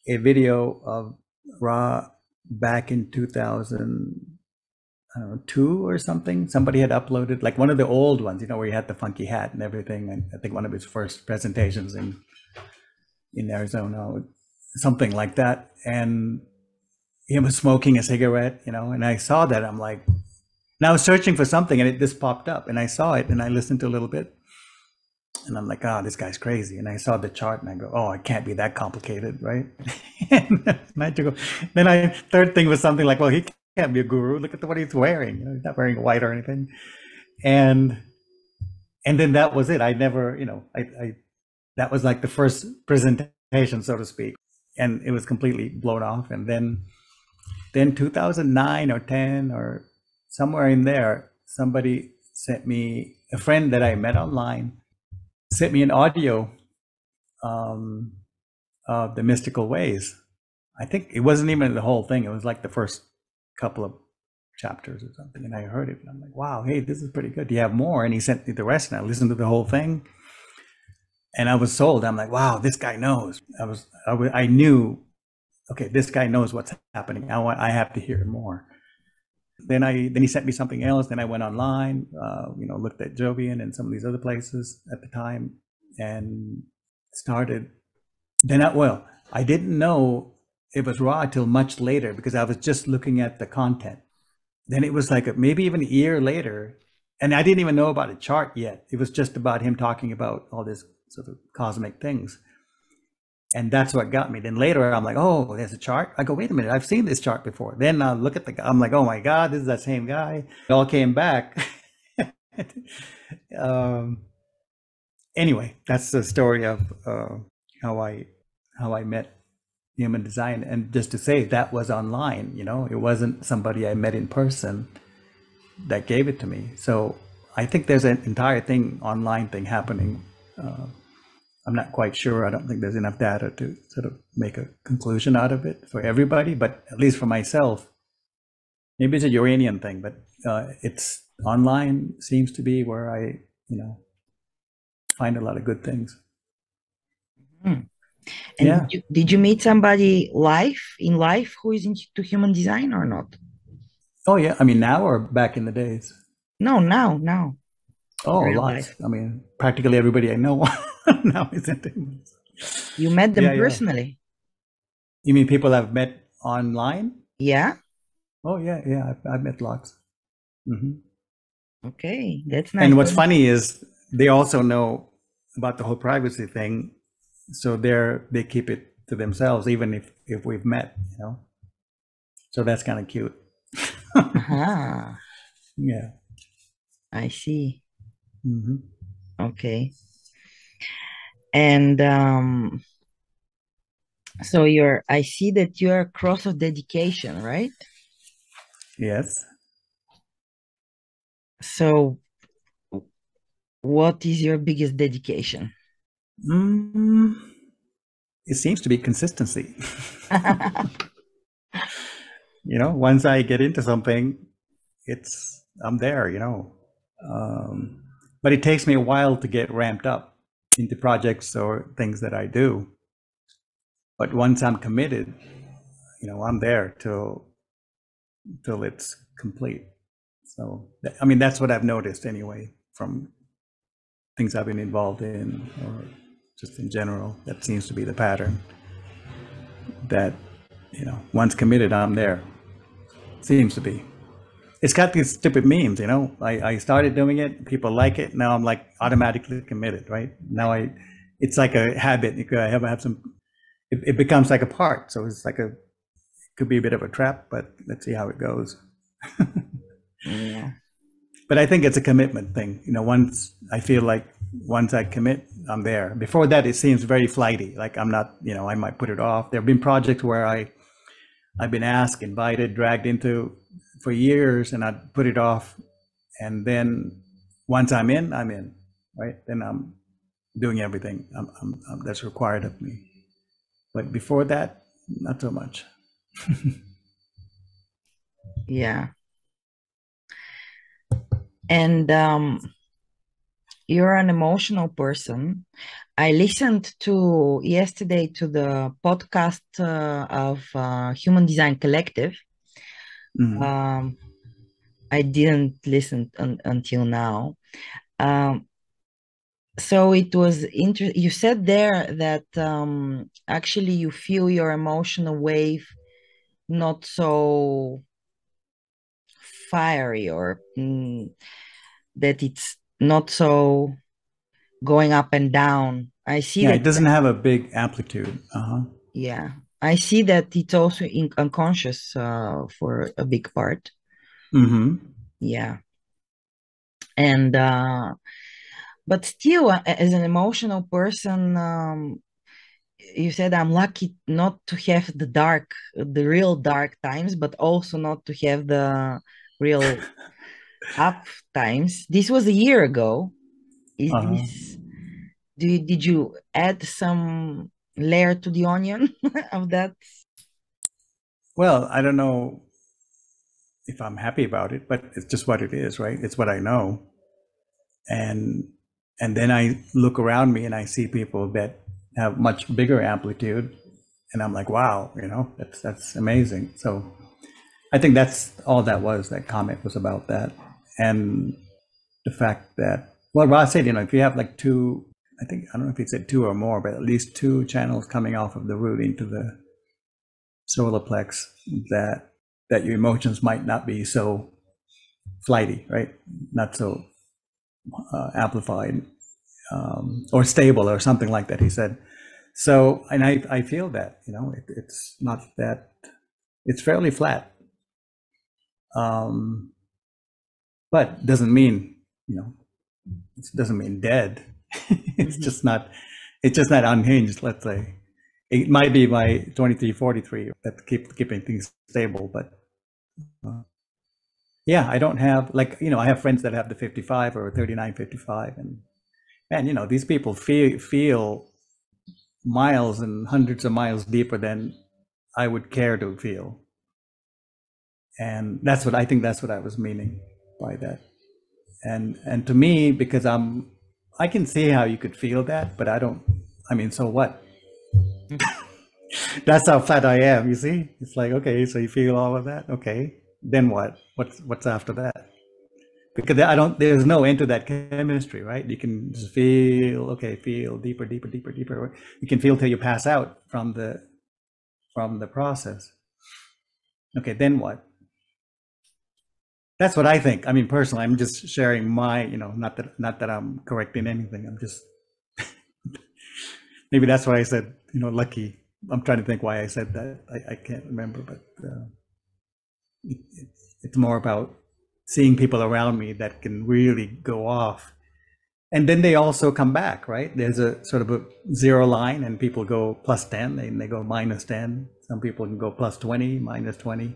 a video of Ra back in 2000, I don't know, 2 or something. Somebody had uploaded like one of the old ones, where he had the funky hat and everything. And I think one of his first presentations in Arizona, something like that. And he was smoking a cigarette, and I saw that. I'm like, and I was searching for something, and this popped up, and I saw it, and I listened to a little bit, And I'm like, oh, this guy's crazy. And I saw the chart and I go, oh, it can't be that complicated, right? And I had to go. Then third thing was something like, well, he can't be a guru. Look at what he's wearing. He's not wearing white or anything. And then that was it. I never, I that was like the first presentation, so to speak. And it was completely blown off. And then 2009 or 10 or somewhere in there, somebody sent me, a friend that I met online sent me an audio of the mystical ways. I think it wasn't even the whole thing. It was like the first couple of chapters or something. And I heard it and I'm like, wow, hey, this is pretty good. Do you have more? And he sent me the rest and I listened to the whole thing. And I was sold. I'm like, wow, this guy knows. I knew, okay, this guy knows what's happening. I have to hear more. Then he sent me something else. Then I went online, looked at Jovian and some of these other places at the time, and started. I didn't know it was raw till much later because I was just looking at the content. Then it was like maybe even a year later, and I didn't even know about a chart yet. It was just about him talking about all this sort of cosmic things. And that's what got me. Then later I'm like, oh, there's a chart. I go, wait a minute, I've seen this chart before. Then I look at I'm like, oh my God, this is that same guy. It all came back. Anyway, that's the story of how I met human design. And just to say, that was online, it wasn't somebody I met in person that gave it to me. So I think there's an entire online thing happening. I'm not quite sure. I don't think there's enough data to sort of make a conclusion out of it for everybody, but at least for myself, maybe it's a Uranian thing, but it's online seems to be where I, find a lot of good things.
And yeah. Did you meet somebody in life who is into human design or not?
Oh yeah, I mean now or back in the days?
No, now.
Oh, lots. Life. I mean, practically everybody I know now is into human design.
You met them personally?
You mean people I've met online?
Yeah.
Oh yeah. I've met lots. Mm-hmm.
Okay, that's nice.
And what's funny is they also know about the whole privacy thing, so they keep it to themselves, even if we've met, So that's kind of cute.
Uh-huh.
Yeah.
I see.
Mm-hmm.
Okay. And so I see that you're a cross of dedication, right?
Yes.
So what is your biggest dedication?
It seems to be consistency. Once I get into something, I'm there, but it takes me a while to get ramped up into projects or things that I do. But once I'm committed, I'm there till it's complete. So, I mean, that's what I've noticed anyway from things I've been involved in or just in general. That seems to be the pattern. That, once committed, I'm there. Seems to be. It's got these stupid memes, I started doing it, people like it, now I'm like automatically committed, right? Now it's like a habit. I have some, it becomes like a part. So it's like it could be a bit of a trap, but let's see how it goes.
Yeah.
But I think it's a commitment thing. Once I commit, I'm there. Before that, it seems very flighty. Like I'm not, I might put it off. There have been projects where I've been asked, invited, dragged into for years, and I'd put it off. And then once I'm in, right? Then I'm doing everything that's required of me. But before that, not so much.
Yeah. And you're an emotional person. I listened yesterday to the podcast of Human Design Collective. Mm-hmm. I didn't listen until now. So it was interesting. You said there that actually you feel your emotional wave not so fiery, or that it's not so going up and down. I see
Yeah,
that.
it doesn't have a big amplitude. Uh-huh.
Yeah, I see that it's also unconscious for a big part.
Mm-hmm.
Yeah, and but still, as an emotional person, you said I'm lucky not to have the real dark times, but also not to have the real up times. This was a year ago. Is
Uh-huh.
this? Did you add some layer to the onion of that?
Well, I don't know if I'm happy about it, but it's just what it is, right? It's what I know. And then I look around me and I see people that have much bigger amplitude, and I'm like, wow, that's amazing. So I think that's all that was. That comment was about that, and the fact that, well, Ross said, if you have like two, I think, I don't know if he said two or more, but at least two channels coming off of the root into the solar plex, that your emotions might not be so flighty, right? Not so amplified, or stable or something like that, he said. So, and I feel that, it's not that, it's fairly flat. Um, but doesn't mean, it doesn't mean dead. it's
Mhm.
just not, it's just not unhinged, let's say. It might be my 2343 that keeping things stable, but yeah, I don't have, like, I have friends that have the 55 or 3955, and man, these people feel miles and hundreds of miles deeper than I would care to feel. And that's what I was meaning by that. And to me, because I can see how you could feel that, but I don't, I mean, so what? That's how flat I am, you see? It's like, okay, so you feel all of that? Okay. Then what? What's after that? Because there's no end to that chemistry, right? You can just feel, okay, feel deeper, deeper, deeper, deeper. You can feel till you pass out from the process. Okay, then what? That's what I think. I mean, personally, I'm just sharing my, not that I'm correcting anything. I'm just, maybe that's why I said, lucky. I'm trying to think why I said that. I can't remember, but it's more about seeing people around me that can really go off. And then they also come back, right? There's a sort of a zero line, and people go plus 10, and they go minus 10. Some people can go plus 20, minus 20.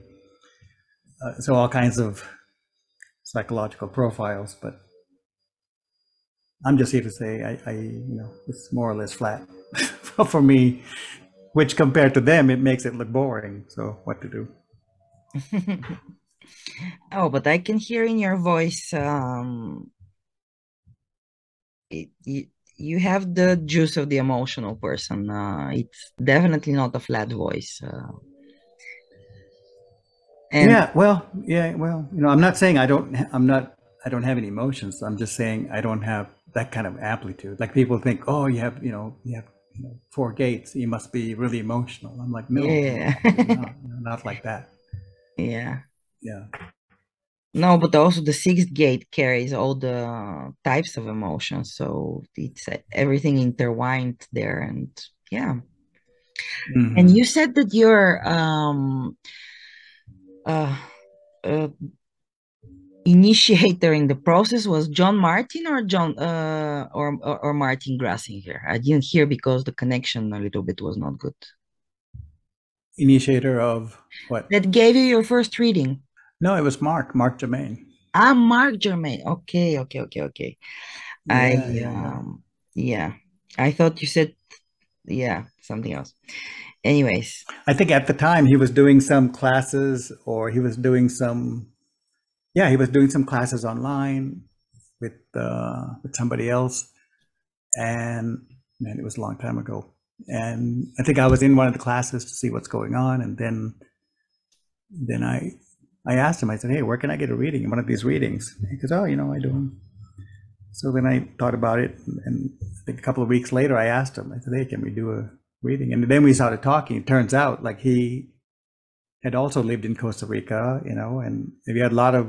So all kinds of psychological profiles, but I'm just here to say it's more or less flat for me, which compared to them, it makes it look boring. So what to do?
Oh, but I can hear in your voice, you have the juice of the emotional person. It's definitely not a flat voice. And
Well, I'm not saying I don't have any emotions. I'm just saying I don't have that kind of amplitude. Like people think, oh, you have four gates, you must be really emotional. I'm like, no,
yeah,
I'm not, not like that.
yeah.
Yeah.
No, but also the sixth gate carries all the types of emotions, so it's everything intertwined there, and yeah. And
Hmm.
you said that your uh, uh initiator in the process was John Martin or John or Martin Grassinger. I didn't hear because the connection a little bit was not good.
Initiator of what?
That gave you your first reading.
No, it was Mark Germain.
Ah, Mark Germain. Okay, okay, okay, okay. I
Yeah, yeah, yeah.
yeah. I thought you said yeah, something else. Anyways,
I think at the time he was doing some classes, or he was doing some, yeah, he was doing some classes online with somebody else, and man, it was a long time ago. And I think I was in one of the classes to see what's going on, and then I asked him. I said, "Hey, where can I get a reading? One of these readings?" He goes, "Oh, I do them." So then I thought about it, and I think a couple of weeks later, I asked him. I said, "Hey, can we do a reading?" And then we started talking. It turns out, like, he had also lived in Costa Rica, and he had a lot of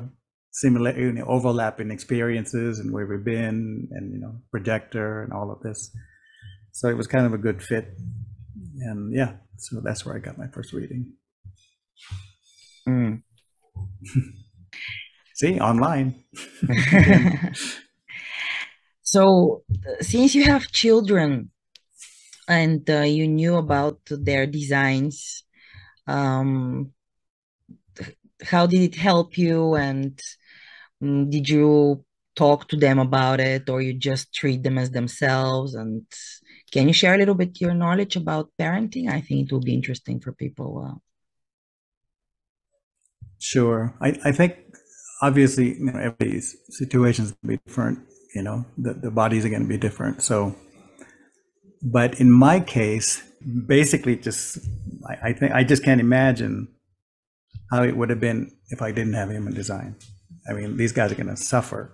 similar, overlapping experiences and where we've been, and Projector and all of this. So it was kind of a good fit, and yeah, so that's where I got my first reading.
Mm.
See, online.
So, since you have children and you knew about their designs, um, how did it help you? And did you talk to them about it, or you just treat them as themselves? And can you share a little bit your knowledge about parenting? I think it will be interesting for people.
Sure. I think obviously, everybody's situations will be different, the bodies are going to be different. So, but in my case, basically I think I just can't imagine how it would have been if I didn't have human design. I mean, these guys are going to suffer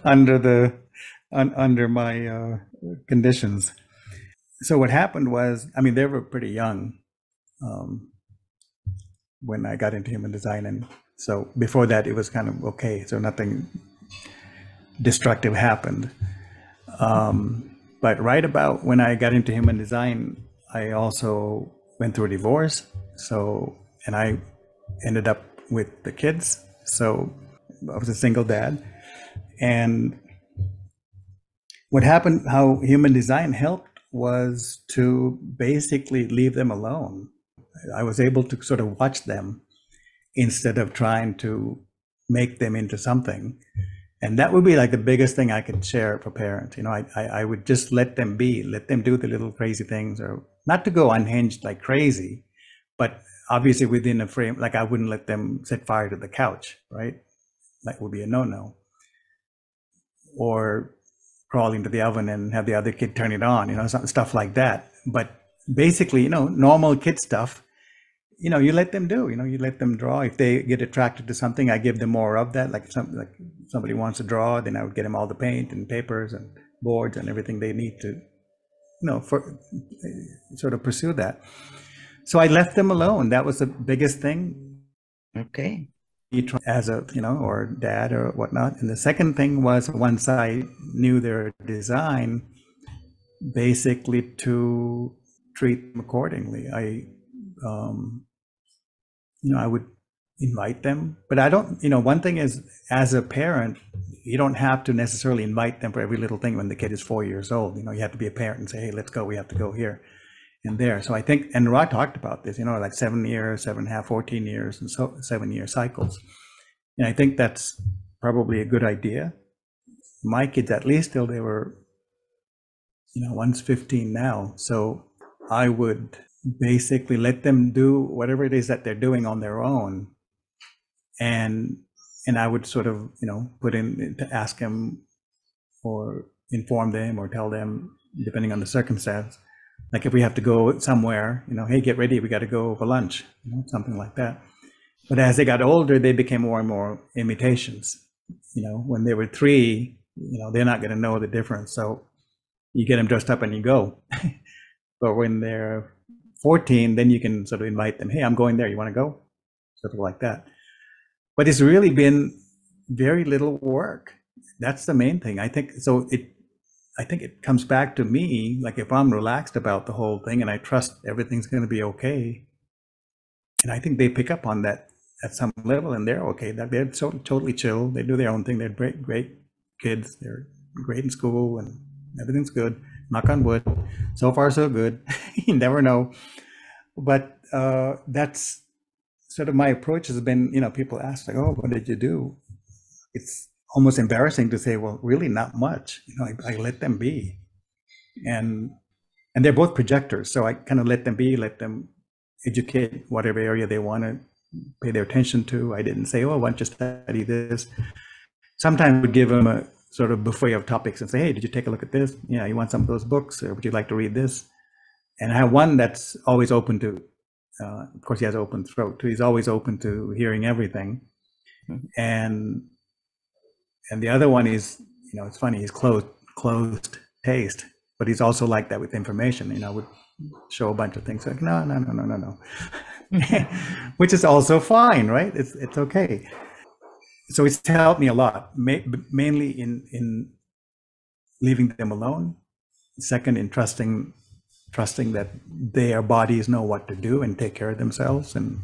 under my conditions. So what happened was, I mean, they were pretty young when I got into human design, and so before that, it was kind of okay. So nothing destructive happened. But right about when I got into human design, I also went through a divorce. So, and I ended up with the kids. So I was a single dad. And what happened, how human design helped, was to basically leave them alone. I was able to sort of watch them instead of trying to make them into something. And that would be like the biggest thing I could share for parents. I would just let them be, let them do the little crazy things, or not to go unhinged like crazy, but obviously within a frame. Like I wouldn't let them set fire to the couch, right? That would be a no-no. Or crawl into the oven and have the other kid turn it on, stuff like that. But basically, normal kid stuff, you let them do, you let them draw. If they get attracted to something, I give them more of that. Like somebody wants to draw, then I would get them all the paint and papers and boards and everything they need to, for sort of pursue that. So I left them alone. That was the biggest thing.
Okay.
As a, or dad or whatnot. And the second thing was, once I knew their design, basically to treat them accordingly. I would invite them, but I don't, one thing is, as a parent, you don't have to necessarily invite them for every little thing when the kid is 4 years old. You have to be a parent and say, hey, let's go, we have to go here and there. So I think, and Rod talked about this, like 7 years, 7.5, 14 years, and so 7-year cycles. And I think that's probably a good idea. My kids, at least till they were, one's 15 now. So I would basically let them do whatever it is that they're doing on their own. And I would sort of, put in to ask them or inform them or tell them, depending on the circumstance. Like if we have to go somewhere, hey, get ready, we got to go for lunch, something like that. But as they got older, they became more and more imitations. When they were 3, they're not going to know the difference. So you get them dressed up and you go. But when they're 14, then you can sort of invite them, hey, I'm going there, you want to go? Sort of like that. But it's really been very little work. That's the main thing. I think so. I think it comes back to me, like if I'm relaxed about the whole thing and I trust everything's going to be okay. And I think they pick up on that at some level, and they're okay. That they're totally chill. They do their own thing. They're great kids. They're great in school and everything's good. Knock on wood. So far, so good. You never know. But that's sort of my approach has been, people ask like, oh, what did you do? It's almost embarrassing to say, well, really not much. I let them be. And they're both projectors. So I kind of let them be, let them educate whatever area they want to pay their attention to. I didn't say, oh, why don't you study this? Sometimes I would give them a sort of buffet of topics and say, hey, did you take a look at this? Yeah, you want some of those books, or would you like to read this? And I have one that's always open to, of course, he has an open throat too. He's always open to hearing everything. And the other one is, it's funny, he's closed taste, but he's also like that with information. I would show a bunch of things like, no, which is also fine, right? It's okay. So it's helped me a lot, mainly in leaving them alone. Second, in trusting that their bodies know what to do and take care of themselves, and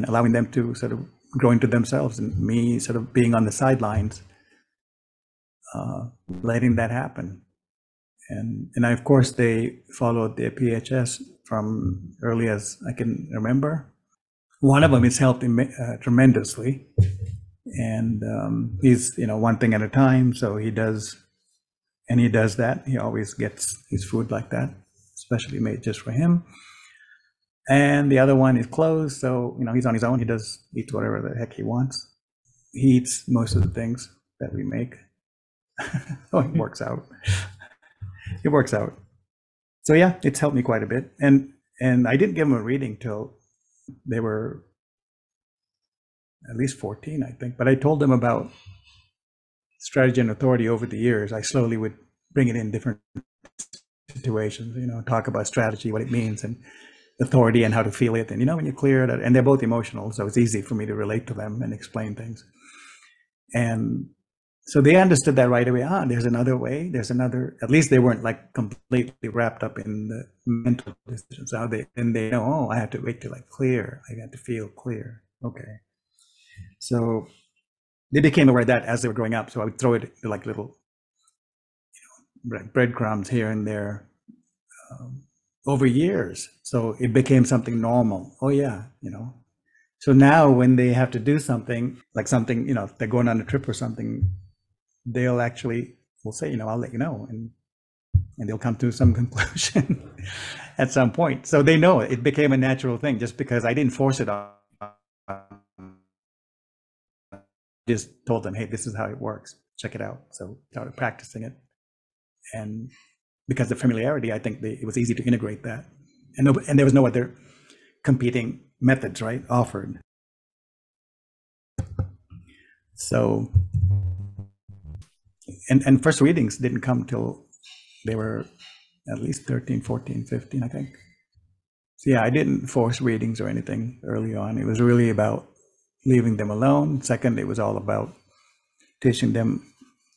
allowing them to sort of grow into themselves, and me sort of being on the sidelines, letting that happen. And of course, they followed their PHS from early as I can remember. One of them has helped him tremendously, and he's one thing at a time. So he does that. He always gets his food like that, especially made just for him. And the other one is closed, so he's on his own. He does eat whatever the heck he wants. He eats most of the things that we make. Oh, it works out. It works out. So yeah, it's helped me quite a bit. And I didn't give them a reading till they were at least 14, I think. But I told them about strategy and authority over the years. I slowly would bring it in different situations, talk about strategy, what it means, and authority and how to feel it. And when you clear that, and they're both emotional, so it's easy for me to relate to them and explain things. And so they understood that right away. There's another way. There's another. At least they weren't like completely wrapped up in the mental decisions. Now they know. Oh, I have to wait till I clear. I got to feel clear. Okay. So they became aware of that as they were growing up. So I would throw it like little, breadcrumbs here and there over years. So it became something normal. Oh yeah, So now when they have to do something, like something, if they're going on a trip or something, they'll actually will say, I'll let you know, and they'll come to some conclusion at some point. So they know it became a natural thing just because I didn't force it on. Just told them, hey, this is how it works. Check it out. So started practicing it, and because of familiarity, I think it was easy to integrate that, and there was no other competing methods, right, offered. So, and first readings didn't come till they were at least 13, 14, 15, I think. So yeah, I didn't force readings or anything early on. It was really about leaving them alone. Second, it was all about teaching them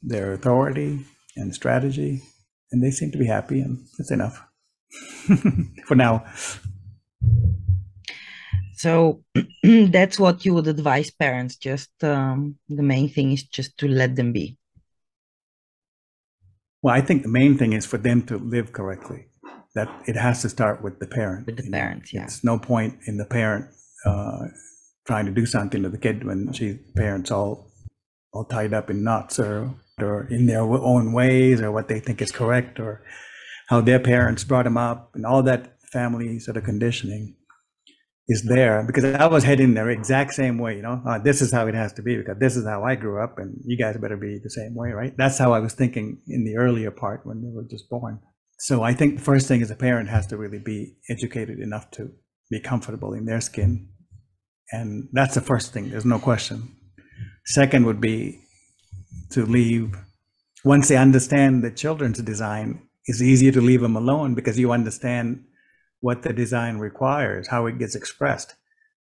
their authority and strategy, and they seem to be happy, and that's enough for now.
So that's what you would advise parents. Just the main thing is just to let them be.
Well, I think the main thing is for them to live correctly. That it has to start with the parent.
With the parents, yeah.
It's no point in the parent trying to do something to the kid when parents all tied up in knots or in their own ways, or what they think is correct, or how their parents brought them up, and all that family sort of conditioning is there. Because I was heading the exact same way, this is how it has to be because this is how I grew up, and you guys better be the same way, right? That's how I was thinking in the earlier part when they were just born. So I think the first thing is a parent has to really be educated enough to be comfortable in their skin. And that's the first thing, there's no question. Second would be to leave, once they understand the children's design, it's easier to leave them alone because you understand what the design requires, how it gets expressed.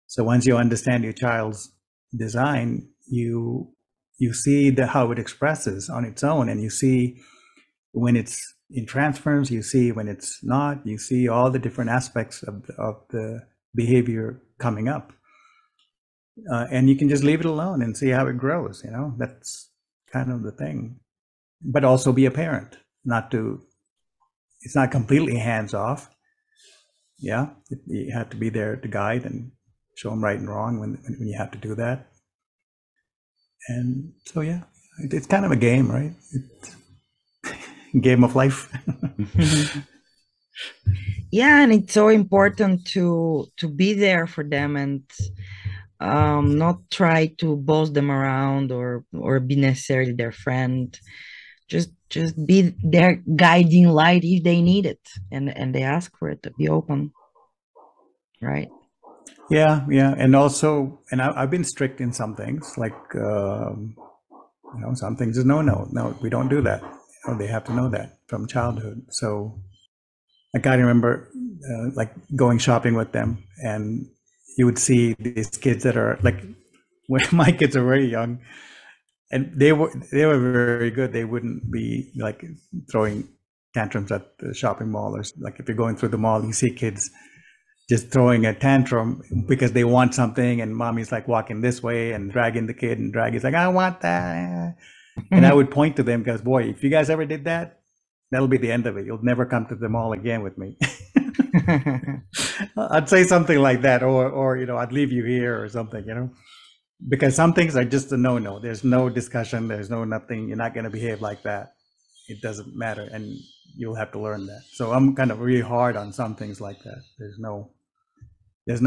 So once you understand your child's design, you see how it expresses on its own, and you see when it's in transference, you see when it's not, you see all the different aspects of the behavior coming up. And you can just leave it alone and see how it grows, that's kind of the thing. But also be a parent, it's not completely hands off. Yeah, you have to be there to guide and show them right and wrong when you have to do that. And so, yeah, it's kind of a game, right? It's game of life.
Yeah, and it's so important to be there for them and not try to boss them around or be necessarily their friend. Just be their guiding light if they need it and they ask for it, to be open, right?
Yeah, and also, and I've been strict in some things, like some things is no, we don't do that. They have to know that from childhood. So like I remember like going shopping with them, and you would see these kids that are like when my kids are very young, and they were very good. They wouldn't be like throwing tantrums at the shopping mall, or like if you're going through the mall, you see kids just throwing a tantrum because they want something, and mommy's like walking this way and dragging the kid, and dragging's like, I want that. And I would point to them because, boy, if you guys ever did that, that'll be the end of it. You'll never come to the mall again with me. I'd say something like that, or I'd leave you here or something, because some things are just a no-no. There's no discussion. There's no nothing. You're not going to behave like that. It doesn't matter, and you'll have to learn that. So I'm kind of really hard on some things like that. There's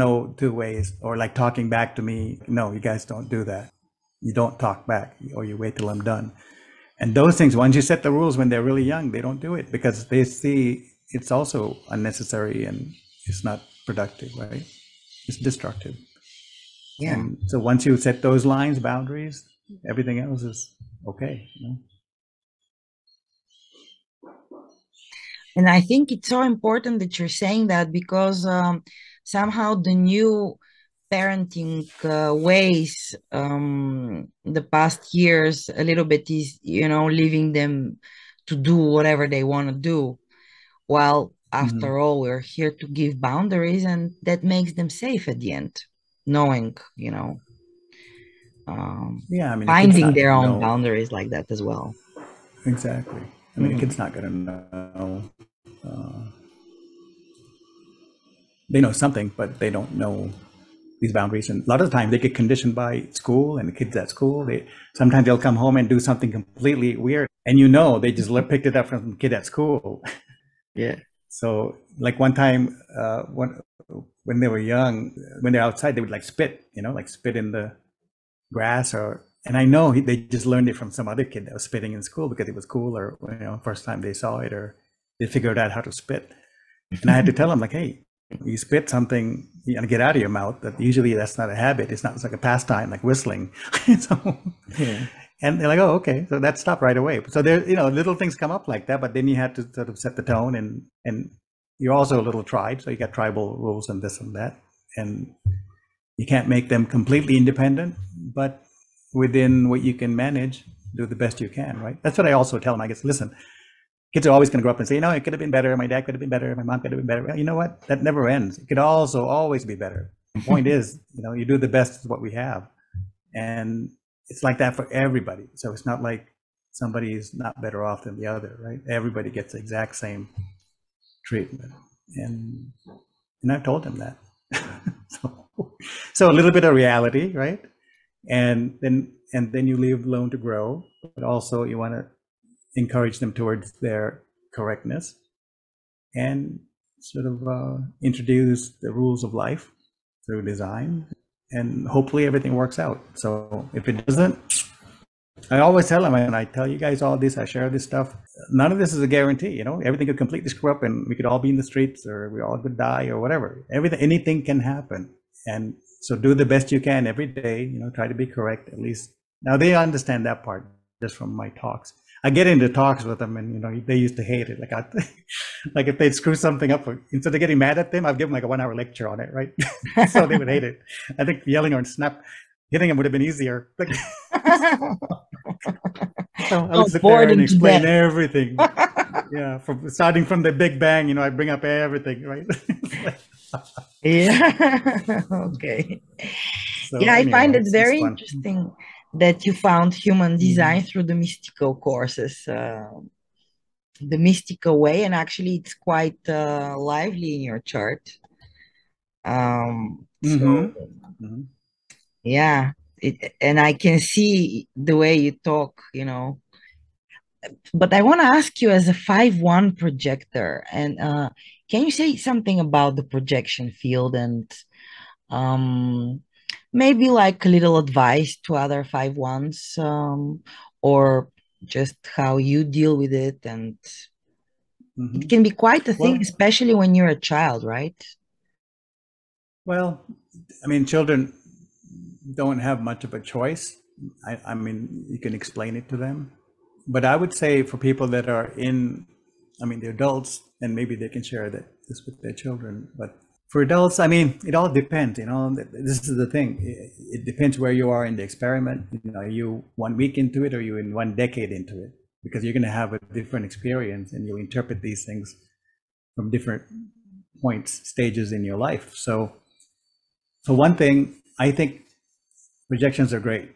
no two ways, or like talking back to me. No, you guys don't do that. You don't talk back, or you wait till I'm done. And those things, once you set the rules when they're really young, they don't do it because they see it's also unnecessary and it's not productive, right? It's destructive.
Yeah.
And so once you set those lines, boundaries, everything else is okay.
And I think it's so important that you're saying that because somehow the new parenting ways the past years a little bit is, leaving them to do whatever they want to do. While after all, we're here to give boundaries, and that makes them safe at the end, knowing,
Yeah, I mean,
finding their own boundaries like that as well.
Exactly. I mean, a kid's not going to know. They know something, but they don't know these boundaries. And a lot of the time they get conditioned by school, and the kids at school, sometimes they'll come home and do something completely weird. And they just picked it up from the kid at school.
Yeah.
So like one time when they were young, when they're outside, they would like spit, like spit in the grass, and I know they just learned it from some other kid that was spitting in school because it was cool, or first time they saw it, or they figured out how to spit. And I had to tell them, like, hey, you spit something, get out of your mouth. That usually that's not a habit. It's not. It's like a pastime, like whistling. So, yeah. And they're like, oh, okay. So that stopped right away. So there, little things come up like that. But then you had to sort of set the tone, and you're also a little tribe, so you got tribal rules and this and that, and you can't make them completely independent, but within what you can manage, do the best you can, right? That's what I also tell them. I guess, listen, kids are always going to grow up and say, it could have been better. My dad could have been better. My mom could have been better. Well, you know what? That never ends. It could also always be better. The point is, you do the best with what we have. And it's like that for everybody. So it's not like somebody is not better off than the other, right? Everybody gets the exact same treatment. And I've told them that. So a little bit of reality, right? And then you leave alone to grow, but also you want to encourage them towards their correctness and sort of introduce the rules of life through design, and hopefully everything works out. So if it doesn't, I always tell them, and I tell you guys all this, I share this stuff, none of this is a guarantee. Everything could completely screw up and we could all be in the streets, or we all could die, or whatever. Anything can happen. And so do the best you can every day, try to be correct, at least. Now they understand that part just from my talks. I get into talks with them, and they used to hate it. Like if they'd screw something up, instead of getting mad at them, I'd give them like a 1-hour lecture on it, right? So they would hate it. I think yelling or hitting them would have been easier. So I would sit there and explain everything. Yeah, starting from the Big Bang, I bring up everything, right?
Yeah. Okay. So, yeah, I find it very interesting that you found human design through the mystical courses, the mystical way, and actually it's quite lively in your chart. Yeah, and I can see the way you talk, But I want to ask you, as a 5/1 projector, and can you say something about the projection field, and maybe like a little advice to other 5/1s, or just how you deal with it? And it can be quite a thing, especially when you're a child, right?
Well, I mean, children don't have much of a choice. I mean, you can explain it to them. But I would say for people that are the adults, and maybe they can share this with their children, but For adults, I mean, it all depends. This is the thing. It depends where you are in the experiment. Are you 1 week into it, or are you in 1 decade into it? Because you're going to have a different experience, and you'll interpret these things from different points, stages in your life. So for one thing, I think projections are great.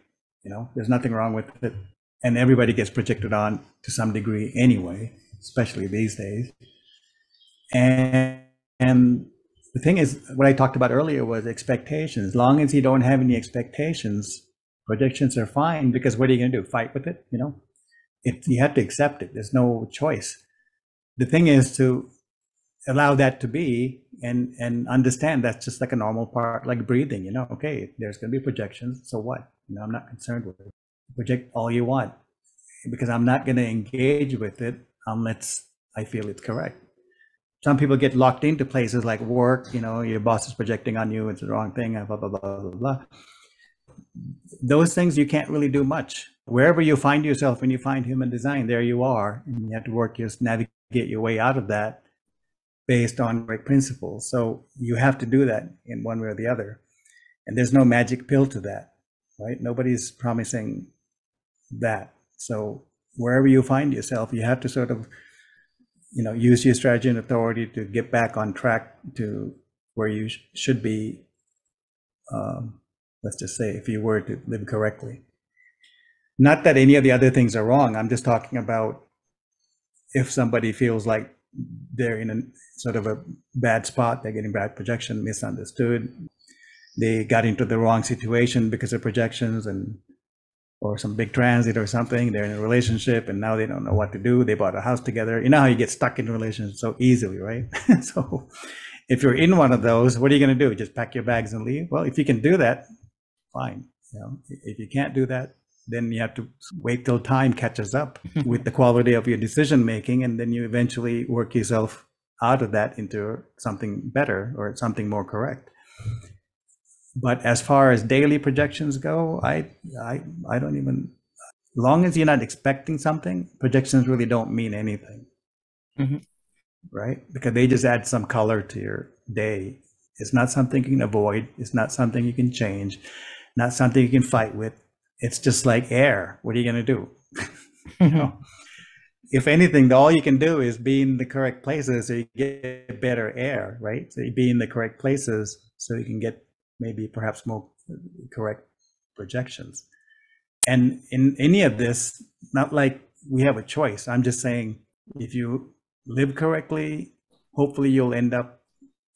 There's nothing wrong with it, and everybody gets projected on to some degree anyway, especially these days. And the thing is, what I talked about earlier was expectations. As long as you don't have any expectations, projections are fine, because what are you going to do? Fight with it? You have to accept it. There's no choice. The thing is to allow that to be, and understand that's just like a normal part, like breathing. Okay, there's going to be projections. So what? I'm not concerned with it. Project all you want, because I'm not going to engage with it unless I feel it's correct. Some people get locked into places like work, your boss is projecting on you, it's the wrong thing, blah, blah, blah, blah, blah. Those things you can't really do much. Wherever you find yourself, when you find human design, there you are. And you have to navigate your way out of that based on correct principles. So you have to do that in one way or the other. And there's no magic pill to that, right? Nobody's promising that. So wherever you find yourself, you have to sort of use your strategy and authority to get back on track to where you should be. Let's just say, if you were to live correctly. Not that any of the other things are wrong. I'm just talking about if somebody feels like they're in a sort of a bad spot, they're getting bad projection, misunderstood, they got into the wrong situation because of projections, or some big transit or something, they're in a relationship and now they don't know what to do. They bought a house together. How you get stuck in a relationship so easily, right? So if you're in one of those, what are you going to do? Just pack your bags and leave? Well, if you can do that, fine. If you can't do that, then you have to wait till time catches up with the quality of your decision making, and then you eventually work yourself out of that into something better or something more correct. But as far as daily projections go, I don't even, as long as you're not expecting something, projections really don't mean anything. Mm-hmm. Right? Because they just add some color to your day. It's not something you can avoid. It's not something you can change. Not something you can fight with. It's just like air. What are you going to do? If anything, all you can do is be in the correct places so you get better air, right? So you be in the correct places so you can get maybe perhaps more correct projections. And in any of this, not like we have a choice. I'm just saying, if you live correctly, hopefully you'll end up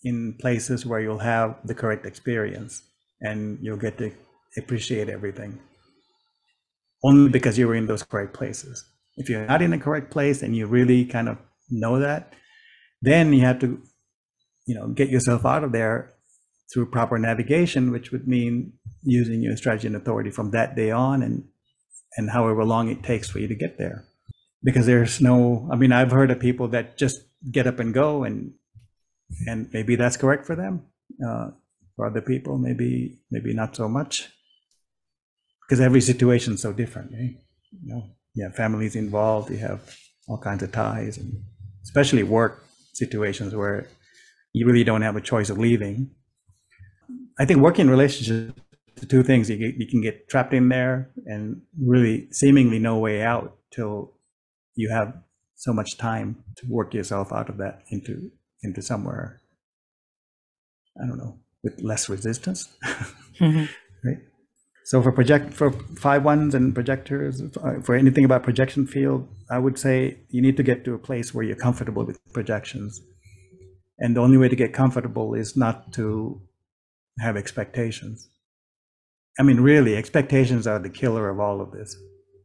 in places where you'll have the correct experience and you'll get to appreciate everything only because you were in those correct places. If you're not in the correct place and you really kind of know that, then you have to, get yourself out of there through proper navigation, which would mean using your strategy and authority from that day on, and however long it takes for you to get there. Because there's no, I've heard of people that just get up and go, and maybe that's correct for them. For other people, maybe not so much, because every situation is so different. You have families involved, you have all kinds of ties, and especially work situations where you really don't have a choice of leaving. I think working relationships, the two things, you can get trapped in there and really seemingly no way out till you have so much time to work yourself out of that into somewhere, I don't know, with less resistance. Mm-hmm. Right? So for 5/1s and projectors, for anything about projection field, I would say you need to get to a place where you're comfortable with projections. And the only way to get comfortable is not to have expectations. Really, expectations are the killer of all of this.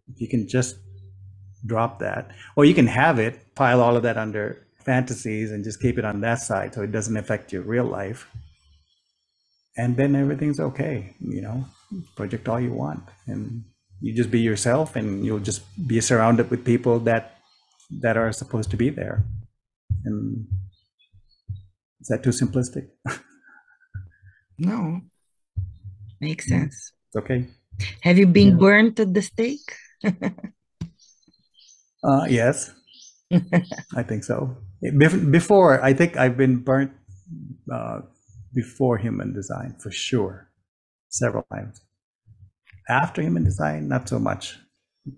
If you can just drop that, or you can have it, pile all of that under fantasies and just keep it on that side so it doesn't affect your real life. And then everything's okay, project all you want. And you just be yourself, and you'll just be surrounded with people that are supposed to be there. And is that too simplistic?
No, makes sense.
It's okay.
Have you been burned at the stake?
Yes, I think so. Before, I think I've been burnt before human design, for sure, several times. After human design, not so much.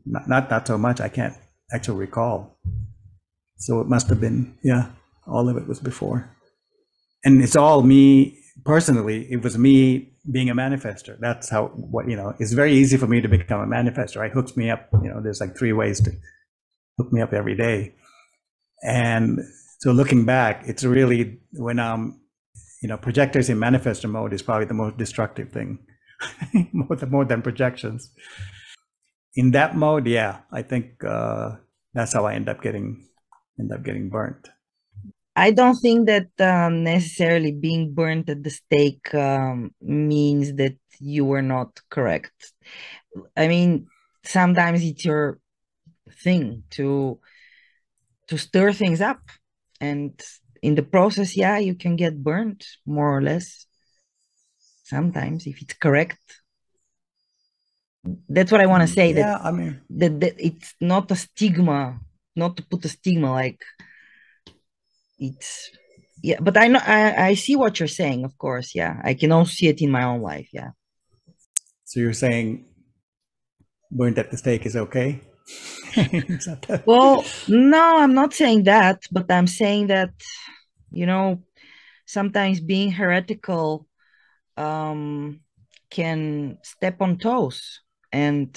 Not so much. I can't actually recall. So it must have been, yeah, all of it was before. And it's all me personally. It was me being a manifester. That's how, it's very easy for me to become a manifester. It hooks me up. There's like 3 ways to hook me up every day. And so looking back, it's really when projectors in manifestor mode is probably the most destructive thing, more than projections. In that mode, yeah, I think that's how I end up getting burnt.
I don't think that necessarily being burnt at the stake means that you were not correct. I mean, sometimes it's your thing to stir things up, and in the process, yeah, you can get burnt more or less. Sometimes, if it's correct, that's what I want to say.
Yeah,
that
I mean,
that it's not a stigma, not to put a stigma like it's. Yeah, but I know I see what you're saying, of course. Yeah, I can also see it in my own life. Yeah.
so you're saying burnt at the stake is okay?
Well, no, I'm not saying that, but I'm saying that, you know, sometimes being heretical um, can step on toes, and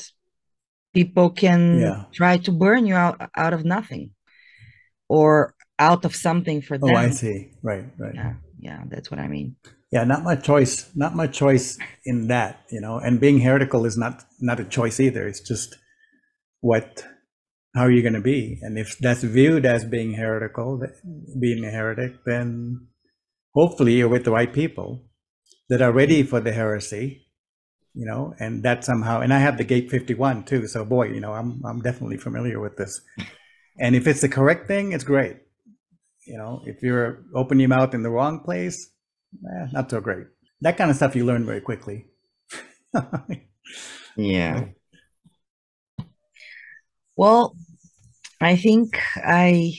people can
Yeah.
try to burn you out of nothing or out of something for
Oh, I
them.
see. Right.
Yeah, yeah, that's what I mean.
Yeah, not much choice. Not much choice in that, And being heretical is not a choice either. It's just how are you going to be? And if that's viewed as being heretical, being a heretic, then hopefully you're with the right people that are ready for the heresy, and that somehow. And I have the Gate 51 too, so boy, I'm definitely familiar with this. And if it's the correct thing, it's great. If you're opening your mouth in the wrong place, not so great. That kind of stuff you learn very quickly.
Yeah. Well, I think I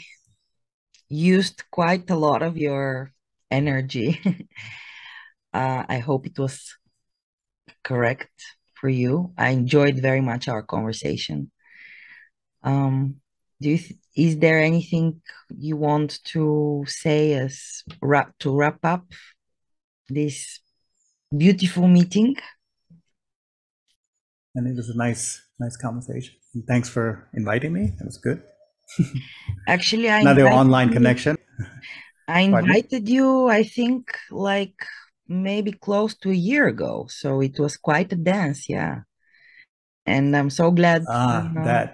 used quite a lot of your energy. I hope it was correct for you. I enjoyed very much our conversation. Um, is there anything you want to say as wrap up this beautiful meeting?
And it was a nice conversation. And thanks for inviting me. It was good.
Actually,
Another online connection.
I invited you, I think, like maybe close to a year ago. So it was quite a dance, yeah. And I'm so glad.
I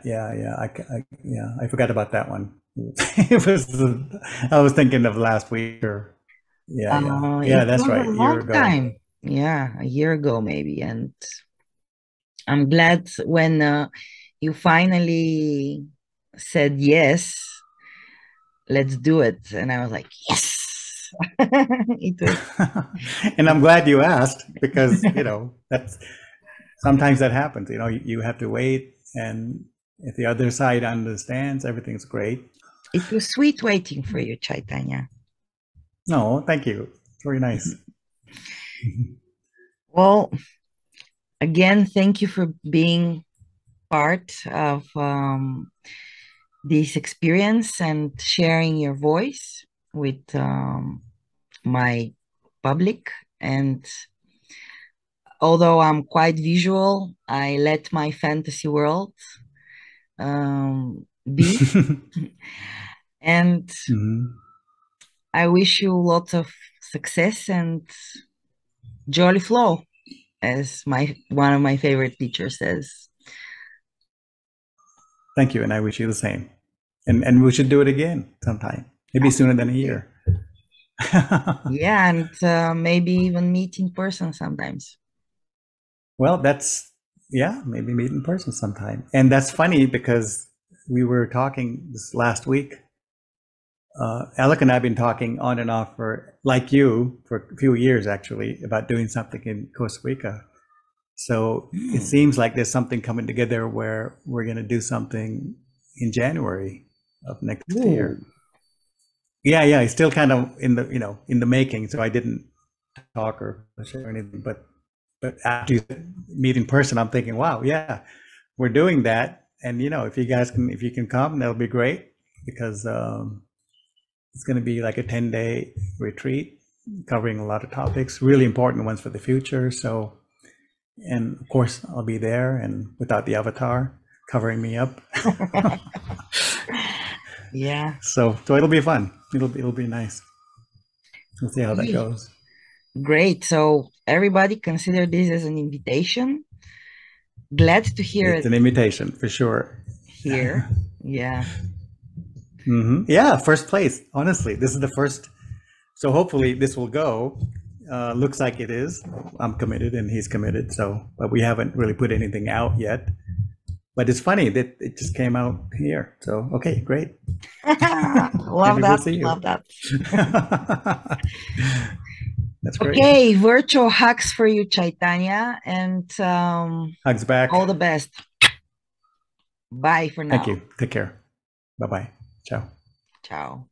forgot about that one. It was. I was thinking of last week or. Yeah.
It
That's
was
right.
a
A year
long
ago.
time. Yeah, a year ago maybe. And I'm glad when you finally said yes, let's do it. And I was like, yes. It was.
And I'm glad you asked because that's sometimes that happens. You have to wait, and if the other side understands, everything's great.
It was sweet waiting for you, Chaitanya.
No, thank you. It's very nice.
Well, again, thank you for being part of this experience and sharing your voice with my public. And although I'm quite visual, I let my fantasy world be. And I wish you lots of success and jolly flow, as one of my favorite teachers says.
Thank you, and I wish you the same. And we should do it again sometime, maybe sooner than a year.
Yeah, and maybe even meet in person sometimes.
Well, maybe meet in person sometime. And that's funny because we were talking this last week. Alec and I have been talking on and off for a few years actually about doing something in Costa Rica. So it seems like there's something coming together where we're going to do something in January of next year. Yeah, it's still kind of in the making. So I didn't talk or share anything, but after you meet in person, I'm thinking, wow, yeah, we're doing that. And if you can come, that'll be great, because it's going to be like a 10-day retreat covering a lot of topics, really important ones for the future. So, and of course, I'll be there, and without the avatar covering me up.
Yeah.
So it'll be fun. It'll be nice. We'll see how that goes.
Great. So everybody consider this as an invitation. Glad to hear
It's an invitation for sure.
Here. Yeah.
Yeah, first place. Honestly, this is the first. So hopefully this will go. Looks like it is. I'm committed and he's committed. So, but we haven't really put anything out yet. But it's funny that it just came out here. So, okay, great.
Love that. Love that.
That's great.
Okay, virtual hugs for you, Chaitanya, and
hugs back.
All the best. Bye for now.
Thank you. Take care. Bye-bye. Ciao.
Ciao.